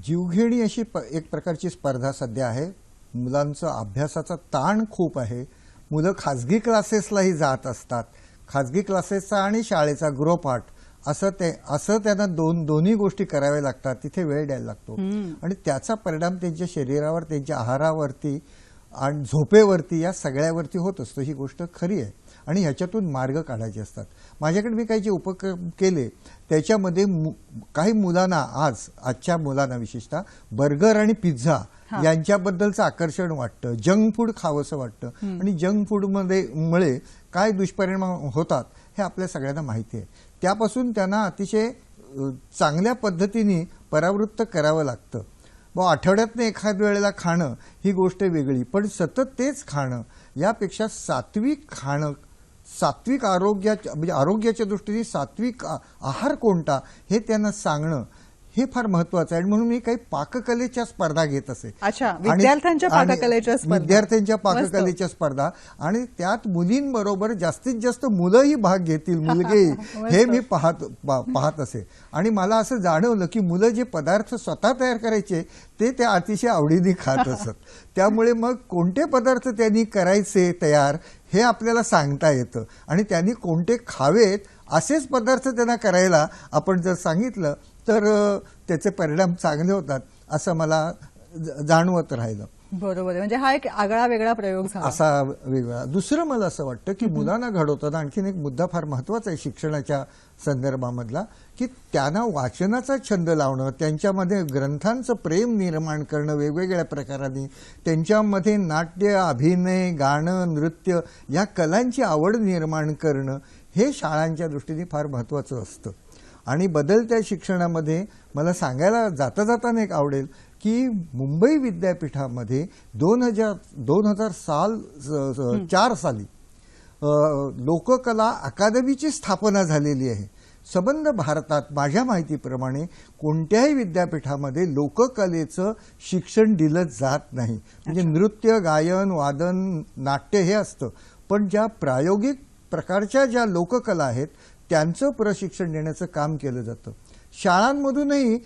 जीवघेणी अशी एक प्रकारची स्पर्धा सध्या आहे. मुलांचा अभ्यासाचा ताण खूप आहे. मुलं खाजगी क्लासेसलाही जात असतात. खाजगी क्लासेसचा आणि शाळेचा गृहपाठ असं त्यांना दोन्ही गोष्टी कराव्या लागतात. तिथे वेळ द्यायला लागतो आणि त्याचा परिणाम त्यांच्या शरीरावर, त्यांच्या आहारावरती आणि झोपेवरती, या सगळ्यावरती होत असतो. ही गोष्ट खरी आहे आणि ह्याच्यातून मार्ग काढायचे असतात. माझ्याकडे मी काही जे उपक्रम केले त्याच्यामध्ये काही मुलांना, आजच्या मुलांना विशेषतः बर्गर आणि पिझ्झा यांच्याबद्दलचं आकर्षण वाटतं. जंक फूड खावंसं वाटतं आणि जंक फूडमुळे काय दुष्परिणाम होतात हे आपल्या सगळ्यांना माहिती आहे. त्यापासून त्यांना अतिशय चांगल्या पद्धतीने परावृत्त करावं लागतं. आठवड्यातनं एखाद वेळेला खाणं ही गोष्ट वेगळी, पण सतत तेच खाणं यापेक्षा सात्विक खाणं, सात्विक आरोग्याच्या दृष्टीने सात्विक आहार कोणता हे त्यांना सांगणं हे फार महत्वाचं आहे. म्हणून मी काही पाककलेच्या स्पर्धा घेत असे. विद्यार्थ्यांच्या पाककलेच्या स्पर्धा आणि त्यात मुलींबरोबर जास्तीत जास्त मुलंही भाग घेतील, मुलगे हे मी पाहत असे. आणि मला असं जाणवलं की मुलं जे पदार्थ स्वतः तयार करायचे ते अतिशय आवडीने खात असत. त्यामुळे मग कोणते पदार्थ त्यांनी करायचे तयार हे आपल्याला सांगता येतं आणि त्यांनी कोणते खावेत असेच पदार्थ त्यांना करायला आपण जर सांगितलं तर त्याचे परिणाम चांगले होतात असं मला जाणवत राहिलं. बरोबर आहे. म्हणजे हा एक आगळा वेगळा प्रयोग झाला. असा वेगळा. दुसरं मला असं वाटतं की मुलांना घडवताना आणखीन एक मुद्दा फार महत्वाचा आहे शिक्षणाच्या संदर्भामधला, की त्यांना वाचनाचा छंद लावणं, त्यांच्यामध्ये ग्रंथांचं प्रेम निर्माण करणं, वेगवेगळ्या प्रकारांनी त्यांच्यामध्ये नाट्य, अभिनय, गाणं, नृत्य या कलांची आवड निर्माण करणं हे शाळांच्या दृष्टीने फार महत्वाचं असतं. आणि बदलत्या शिक्षणामध्ये मला सांगायला जाता एक आवडेल की मुंबई विद्यापीठामध्ये 2004 साली लोककला अकादमीची स्थापना झालेली आहे. संबंध भारतात माझ्या माहितीप्रमाणे कोणत्याही विद्यापीठामध्ये लोककलेचं शिक्षण दिलं जात नाही. म्हणजे नृत्य, गायन, वादन, नाट्य हे असतं, पण ज्या प्रायोगिक प्रकारच्या ज्या लोककला आहेत त्यांचं प्रशिक्षण देण्याचं काम केलं जातं. शाळांमधूनही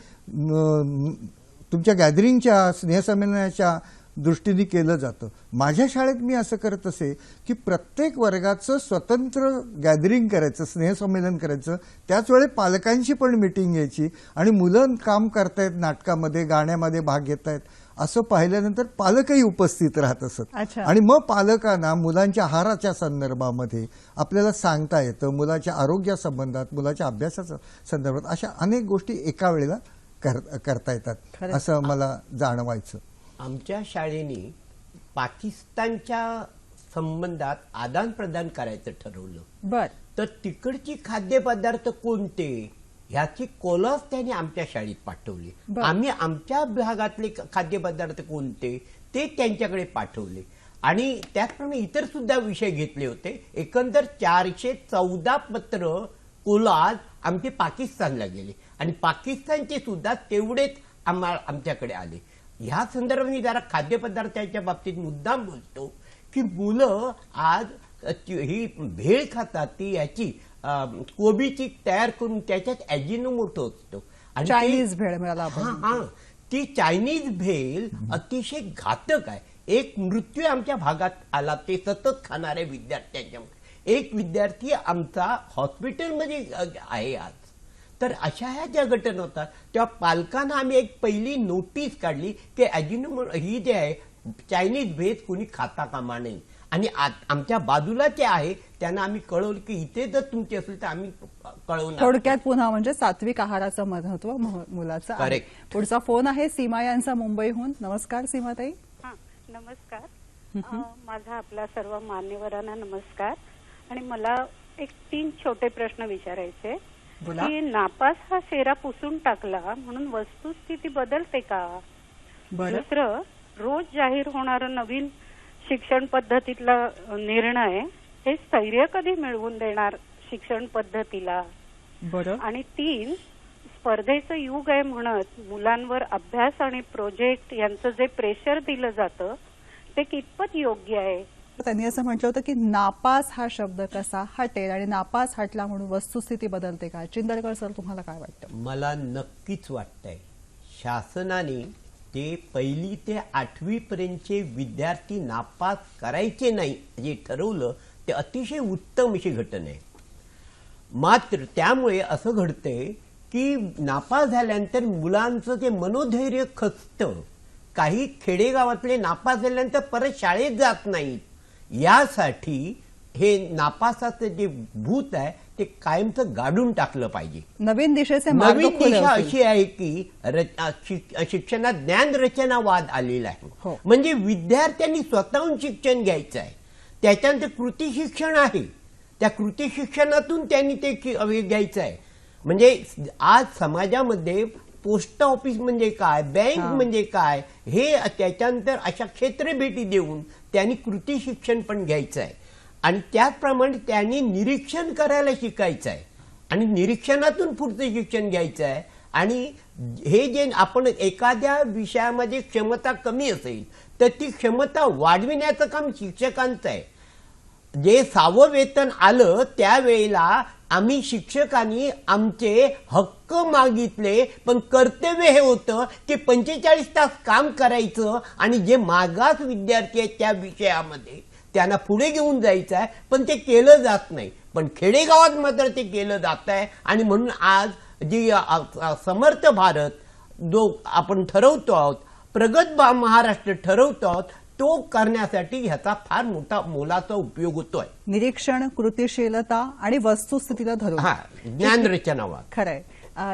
तुमच्या गॅदरिंगच्या, स्नेहसंमेलनाच्या दृष्टीने केलं जातं. माझ्या शाळेत मी असं करत असे की प्रत्येक वर्गाचं स्वतंत्र गॅदरिंग करायचं, स्नेहसंमेलन करायचं. त्याच वेळी पालकांची पण मीटिंग घ्यायची आणि मुलं काम करतायत, नाटकामध्ये, गाण्यामध्ये भाग घेत आहेत असं पाहिल्यानंतर पालकही उपस्थित राहत असत. अच्छा. आणि मग पालकांना मुलांच्या आहाराच्या संदर्भामध्ये आपल्याला सांगता येतं, मुलाच्या आरोग्यासंबंधात, मुलाच्या अभ्यासाच्या संदर्भात अशा अनेक गोष्टी एका वेळेला करता येतात खरंच. असं मला जाणवायचं. आमच्या शाळेने पाकिस्तानच्या संबंधात आदान प्रदान करायचं ठरवलं. बर. तर तिकडची खाद्यपदार्थ कोणते ह्याची कोलस त्यांनी आमच्या शाळेत पाठवली. बरं. आम्ही आमच्या भागातले खाद्यपदार्थ कोणते ते त्यांच्याकडे पाठवले आणि त्याचप्रमाणे इतर सुद्धा विषय घेतले होते. एकंदर 414 पत्र कोलाज आमचे पाकिस्तानला गेले आणि पाकिस्तानचे सुद्धा तेवढेच आमच्याकडे आले. ह्या संदर्भात मी जरा खाद्यपदार्थाच्या बाबतीत मुद्दाम बोलतो की मुलं आज ही भेळ खातात, ती याची कोबीची तयार करून त्याच्यात ॲजिनोमोटो असतो आणि चायनीज भेळ मिळाला आपण. हा, ती चायनीज भेळ अतिशय घातक आहे. एक मृत्यू आमच्या भागात आला ते सतत खाणाऱ्या विद्यार्थ्यांच्या. एक विद्यार्थी आमचा हॉस्पिटलमध्ये आहे आज. तर अशा ह्या ज्या घटना होतात तेव्हा पालकांना आम्ही एक पहिली नोटीस काढली की ॲजिनोमोटो ही जे आहे चायनीज भेळ कोणी खाता कामा नये. आणि आमच्या बाजूला जे आहे त्यांना आम्ही कळवलं की इथे जर तुमची असेल तर आम्ही कळवणार. थोडक्यात पुन्हा म्हणजे सात्विक आहाराचं महत्व मुलाचं आहे. Correct. पुढचा फोन आहे सीमा यांचा मुंबईहून. नमस्कार सीमाताई. हा, नमस्कार. माझा आपल्या सर्व मान्यवरांना नमस्कार. आणि मला एक 3 छोटे प्रश्न विचारायचे बोला. की नापास हा शेरा पुसून टाकला म्हणून वस्तुस्थिती बदलते का? बरं. दुसरं, रोज जाहीर होणारं नवीन शिक्षण पद्धतीतला निर्णय हे स्थैर्य कधी मिळवून देणार शिक्षण पद्धतीला? बरं. आणि 3, स्पर्धेचं युग आहे म्हणत मुलांवर अभ्यास आणि प्रोजेक्ट यांचं जे प्रेशर दिलं जातं ते कितपत योग्य आहे? त्यांनी असं म्हटलं होतं की नापास हा शब्द कसा हटेल आणि नापास हटला म्हणून वस्तुस्थिती बदलते का? चिंदरकर सर, तुम्हाला काय वाटतं? मला नक्कीच वाटतंय शासनाने ते 1ली ते 8वी पर्यंतचे विद्यार्थी नापास करायचे नाही जे ठरवलं ते अतिशय उत्तम अशी घटना आहे. मात्र त्यामुळे असं घडतंय की नापास झाल्यानंतर मुलांचं ते मनोधैर्य खचतं. काही खेडेगावातले नापास झाल्यानंतर परत शाळेत जात नाहीत. यासाठी हे नापासाचं जे भूत आहे ते कायमचं गाडून टाकलं पाहिजे. नवीन दिशेचे मार्ग नवीन खुले दिशा होतील. अशी आहे की शिक्षणात ज्ञान रचनावाद आलेला आहे. हो. म्हणजे विद्यार्थ्यांनी स्वतःहून शिक्षण घ्यायचं आहे. त्याच्यानंतर कृती शिक्षण आहे, त्या कृती शिक्षणातून त्यांनी ते घ्यायचं आहे. म्हणजे आज समाजामध्ये पोस्ट ऑफिस म्हणजे काय, बँक म्हणजे काय, हे त्याच्यानंतर अशा क्षेत्रभेटी देऊन त्यांनी कृती शिक्षण पण घ्यायचं आहे. आणि त्याचप्रमाणे त्यांनी निरीक्षण करायला शिकायचं आहे आणि निरीक्षणातून पुढचं शिक्षण घ्यायचं आहे. आणि हे जे आपण एखाद्या विषयामध्ये क्षमता कमी असेल तर ती क्षमता वाढविण्याचं काम शिक्षकांचं आहे. जे 6वं वेतन आलं त्यावेळेला आम्ही शिक्षकांनी आमचे हक्क मागितले, पण कर्तव्य हे होतं की 45 तास काम करायचं आणि जे मागास विद्यार्थी आहेत त्या विषयामध्ये त्यांना पुढे घेऊन जायचं आहे, पण ते केलं जात नाही. पण खेडेगावात मात्र ते केलं जात आहे. आणि म्हणून आज जी समर्थ भारत जो आपण ठरवतो आहोत, प्रगत महाराष्ट्र ठरवतो आहोत, तो करण्यासाठी ह्याचा फार मोठा मोलाचा उपयोग होतोय. निरीक्षण, कृतीशीलता आणि वस्तुस्थितीला धरून ज्ञान रचनावाद. खरंय.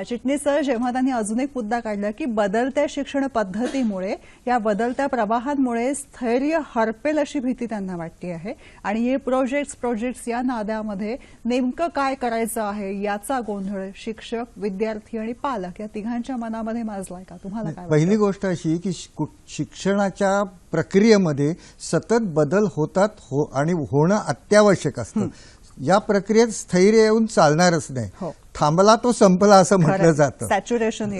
चिटणीस सर, जेव्हा त्यांनी अजून एक मुद्दा काढला की बदलत्या शिक्षण पद्धतीमुळे, या बदलत्या प्रवाहांमुळे स्थैर्य हरपेल अशी भीती त्यांना वाटते आहे आणि हे प्रोजेक्ट्स या नाद्यामध्ये नेमकं काय करायचं आहे याचा गोंधळ शिक्षक, विद्यार्थी आणि पालक या तिघांच्या मनामध्ये माजलाय का? तुम्हाला काय पहिली गोष्ट अशी की शिक्षणाच्या प्रक्रियेमध्ये सतत बदल होतात आणि होणं अत्यावश्यक असतं. या प्रक्रियेत स्थैर्य येऊन चालणारच नाही. थांबला तो संपला असं म्हटलं जातं. सॅच्युरेशन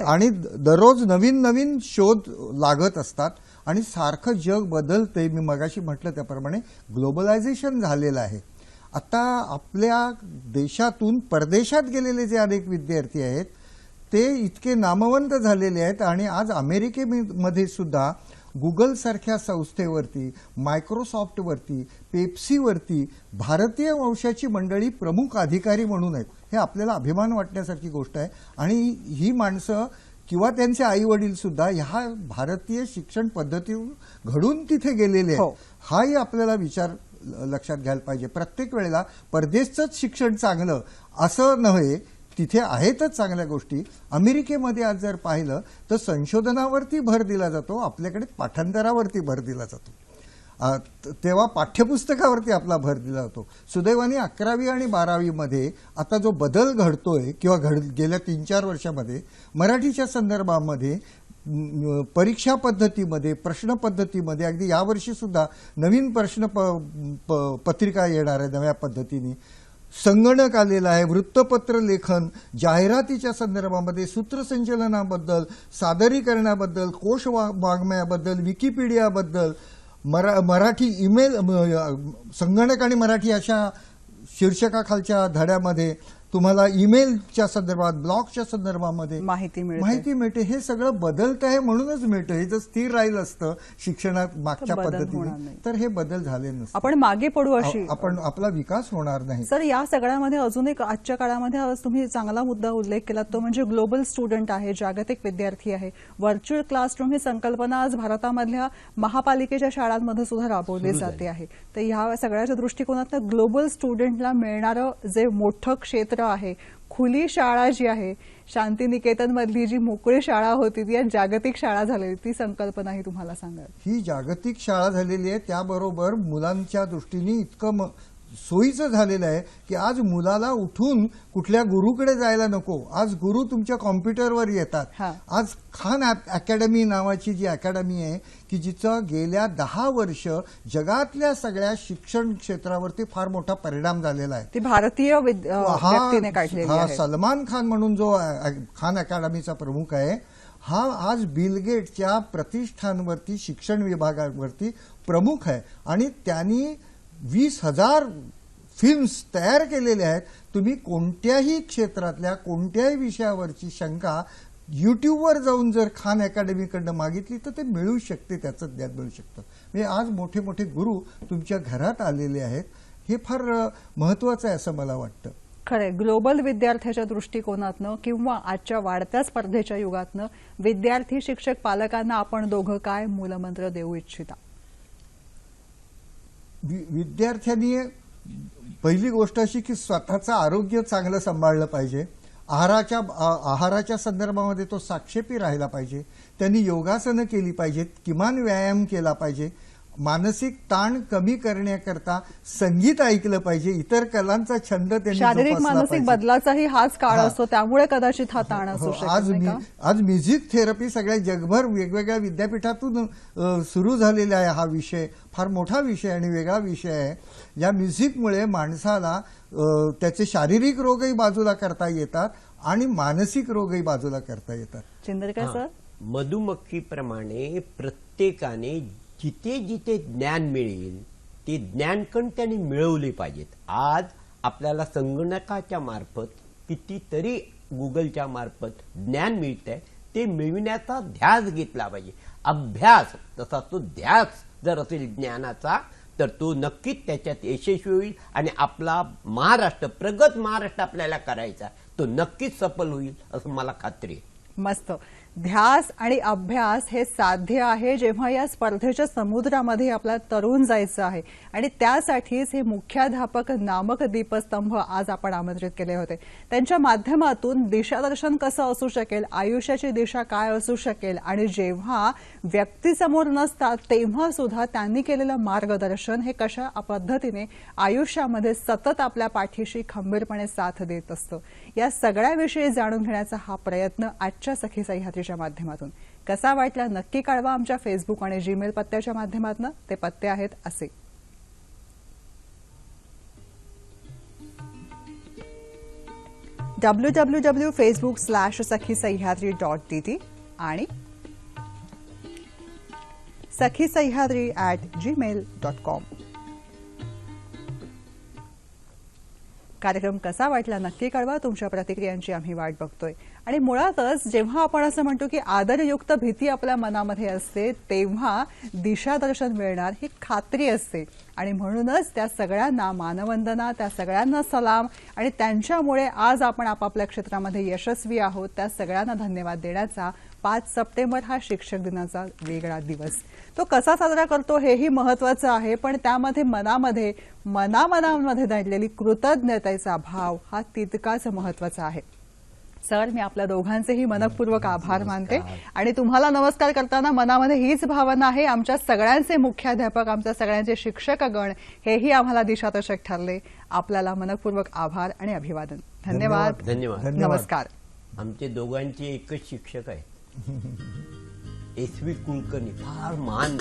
आणि दररोज नवीन नवीन शोध लागत असतात आणि सारखं जग बदलतंय. मी मगाशी म्हटलं त्याप्रमाणे ग्लोबलायझेशन झालेलं आहे. आता आपल्या देशातून परदेशात गेलेले जे अनेक विद्यार्थी आहेत ते इतके नामवंत झालेले आहेत आणि आज अमेरिकेमध्ये सुद्धा गुगल सारख्या संस्थेवरती, मायक्रोसॉफ्टवरती, पेप्सीवरती भारतीय वंशाची मंडळी प्रमुख अधिकारी म्हणून आहेत. हे आपल्याला अभिमान वाटण्यासारखी गोष्ट आहे आणि ही माणसं किंवा त्यांचे आई वडील सुद्धा ह्या भारतीय शिक्षण पद्धतीतून घडून तिथे गेलेले आहेत. हाही आपल्याला विचार लक्षात घ्यायला पाहिजे. प्रत्येक वेळेला परदेशचंच शिक्षण चांगलं असं नव्हे, तिथे आहेतच चांगल्या गोष्टी. अमेरिकेमध्ये आज जर पाहिलं तर संशोधनावरती भर दिला जातो, आपल्याकडे पाठांतरावरती भर दिला जातो. तेव्हा पाठ्यपुस्तकावरती आपला भर दिला जातो. सुदैवाने 11वी आणि 12वीमध्ये आता जो बदल घडतोय किंवा गेल्या 3-4 वर्षामध्ये मराठीच्या संदर्भामध्ये, परीक्षा पद्धतीमध्ये, प्रश्न पद्धतीमध्ये, अगदी यावर्षी सुद्धा नवीन प्रश्न पत्रिका येणार आहे नव्या पद्धतीने. संगणक आलेला आहे. वृत्तपत्र लेखन, जाहिरातीच्या संदर्भामध्ये, सूत्रसंचलनाबद्दल, सादरीकरणाबद्दल, कोश वाङ्मयाबद्दल, विकिपीडियाबद्दल, मराठी ईमेल, संगणक आणि मराठी अशा शीर्षकाखालच्या धड्यामध्ये तुम्हाला ईमेलच्या संदर्भात, ब्लॉगच्या संदर्भामध्ये माहिती मिळते. हे सगळं बदलत आहे म्हणूनच मिळतं. हे जर स्थिर राहिलं असतं शिक्षणात मागच्या पद्धतीने तर हे बदल झाले नसते. आपण मागे पडू अशी आपला विकास होणार नाही. सर, या सगळ्यामध्ये अजून एक आजच्या काळामध्ये आज तुम्ही चांगला मुद्दा उल्लेख केला, तो म्हणजे ग्लोबल स्टुडंट आहे, जागतिक विद्यार्थी आहे. व्हर्च्युअल क्लासरूम ही संकल्पना आज भारतामधल्या महापालिकेच्या शाळांमध्ये सुद्धा राबवली जाते आहे. तर ह्या सगळ्याच्या दृष्टिकोनातून ग्लोबल स्टुडंटला मिळणारं जे मोठं क्षेत्र आहे, खुली शाळा जी आहे, शांतिनिकेतन मधली जी मोकळी शाळा होती ती जागतिक शाळा झालेली, ती संकल्पना ही तुम्हाला सांगा. ही जागतिक शाळा झालेली आहे. त्याबरोबर मुलांच्या दृष्टीने इतकं सोयीचं झालेलं आहे की आज मुलाला उठून कुठल्या गुरुकडे जायला नको. आज गुरु तुमच्या कॉम्प्युटरवर येतात. आज खान अकॅडमी नावाची जी अकॅडमी आहे की जिचं गेल्या 10 वर्ष जगातल्या सगळ्या शिक्षण क्षेत्रावरती फार मोठा परिणाम झालेला आहे. ती भारतीय व्यक्तीने काढलेली आहे. सलमान खान म्हणून जो खान अकॅडमीचा प्रमुख आहे, हा आज बिल गेटच्या प्रतिष्ठानवरती शिक्षण विभागावरती प्रमुख आहे आणि त्यांनी 20,000 फिल्म्स तयार केलेल्या आहेत. तुम्ही कोणत्याही क्षेत्रातल्या कोणत्याही विषयावरची शंका युट्यूबवर जाऊन जर खान अकॅडमीकडनं मागितली तर ते मिळू शकते, त्याचं ज्ञान मिळू शकतं. म्हणजे आज मोठे मोठे गुरु तुमच्या घरात आलेले आहेत. हे फार महत्वाचं आहे असं मला वाटतं. खरंय. ग्लोबल विद्यार्थ्याच्या दृष्टिकोनातनं किंवा आजच्या वाढत्या स्पर्धेच्या युगातनं विद्यार्थी, शिक्षक, पालकांना आपण दोघं काय मूलमंत्र देऊ इच्छिता? विद्यार्थ्यांनी पहिली गोष्ट अशी की स्वतःचं आरोग्य चांगलं सांभाळलं पाहिजे. आहाराच्या संदर्भामध्ये तो साक्षेपी राहिला पाहिजे. त्यांनी योगासनं केली पाहिजेत, किमान व्यायाम केला पाहिजे. मानसिक ताण कमी करण्याकरता संगीत ऐकलं पाहिजे. इतर कलांचा छंद त्यांनी शारीरिक मानसिक बदलाचाही हाच काळ असतो, त्यामुळे कदाचित हा ताण असू शकतो. आज म्युझिक थेरपी सगळ्या जगभर वेगवेगळ्या विद्यापीठातून सुरू झालेला आहे. हा विषय फार मोठा विषय आणि वेगळा विषय आहे. या म्युझिकमुळे माणसाला त्याचे शारीरिक रोगही बाजूला करता येतात आणि मानसिक रोगही बाजूला करता येतात. चिंदरकर सर, मधुमक्खीप्रमाणे प्रत्येकाने जिथे जिथे ज्ञान मिळेल ते ज्ञानकण त्यांनी मिळवले पाहिजेत. आज आपल्याला संगणकाच्या मार्फत कितीतरी गुगलच्या मार्फत ज्ञान मिळतंय, ते मिळविण्याचा ध्यास घेतला पाहिजे. अभ्यास तसा तो ध्यास जर असेल ज्ञानाचा तर तो नक्कीच त्याच्यात यशस्वी होईल आणि आपला महाराष्ट्र, प्रगत महाराष्ट्र आपल्याला करायचा, तो नक्कीच सफल होईल असं मला खात्री आहे. मस्त. ध्यास आणि अभ्यास हे साध्य आहे जेव्हा या स्पर्धेच्या समुद्रामध्ये आपला तरुण जायचं आहे आणि त्यासाठीच हे मुख्याध्यापक नामक दीपस्तंभ आज आपण आमंत्रित केले होते. त्यांच्या माध्यमातून दिशादर्शन कसं असू शकेल, आयुष्याची दिशा काय असू शकेल आणि जेव्हा व्यक्तीसमोर नसतात तेव्हा सुद्धा त्यांनी केलेलं मार्गदर्शन हे कशा पद्धतीने आयुष्यामध्ये सतत आपल्या पाठीशी खंबीरपणे साथ देत असतं, या सगळ्याविषयी जाणून घेण्याचा हा प्रयत्न आजच्या सखी सह्याद्रीच्या माध्यमातून. कसा वाटला नक्की कळवा आमच्या फेसबुक आणि जीमेल पत्त्याच्या माध्यमातून. ते पत्ते आहेत असे: www.facebook/sakhisayhadri.dt आणि sakhisayhadri@gmail.com. कार्यक्रम कसा वाटला नक्की कळवा. तुमच्या प्रतिक्रियांची आम्ही वाट बघतोय. आणि मुळातच जेव्हा आपण असं म्हणतो की आदरयुक्त भीती आपल्या मनामध्ये असते तेव्हा दिशादर्शन मिळणार ही खात्री असते. आणि म्हणूनच त्या सगळ्यांना मानवंदना, त्या सगळ्यांना सलाम आणि त्यांच्यामुळे आज आपण आपापल्या क्षेत्रामध्ये यशस्वी आहोत त्या सगळ्यांना धन्यवाद देण्याचा 5 सप्टेंबर हा शिक्षक दिनाचा वेगळा दिवस. तो कसा साजरा करतो हेही महत्वाचं आहे, पण त्यामध्ये मनामध्ये दडलेली कृतज्ञतेचा भाव हा तितकाच महत्वाचा आहे. सर, मी आपल्या दोघांचेही मनपूर्वक आभार मानते आणि तुम्हाला नमस्कार करताना मनामध्ये हीच भावना आहे, आमच्या सगळ्यांचे मुख्याध्यापक, आमच्या सगळ्यांचे शिक्षकगण हेही आम्हाला दिशादर्शक ठरले. आपल्याला मनपूर्वक आभार आणि अभिवादन. धन्यवाद. धन्यवाद. नमस्कार. आमचे दोघांचे एकच शिक्षक आहेत, एस व्ही कुलकर्णी, फार महान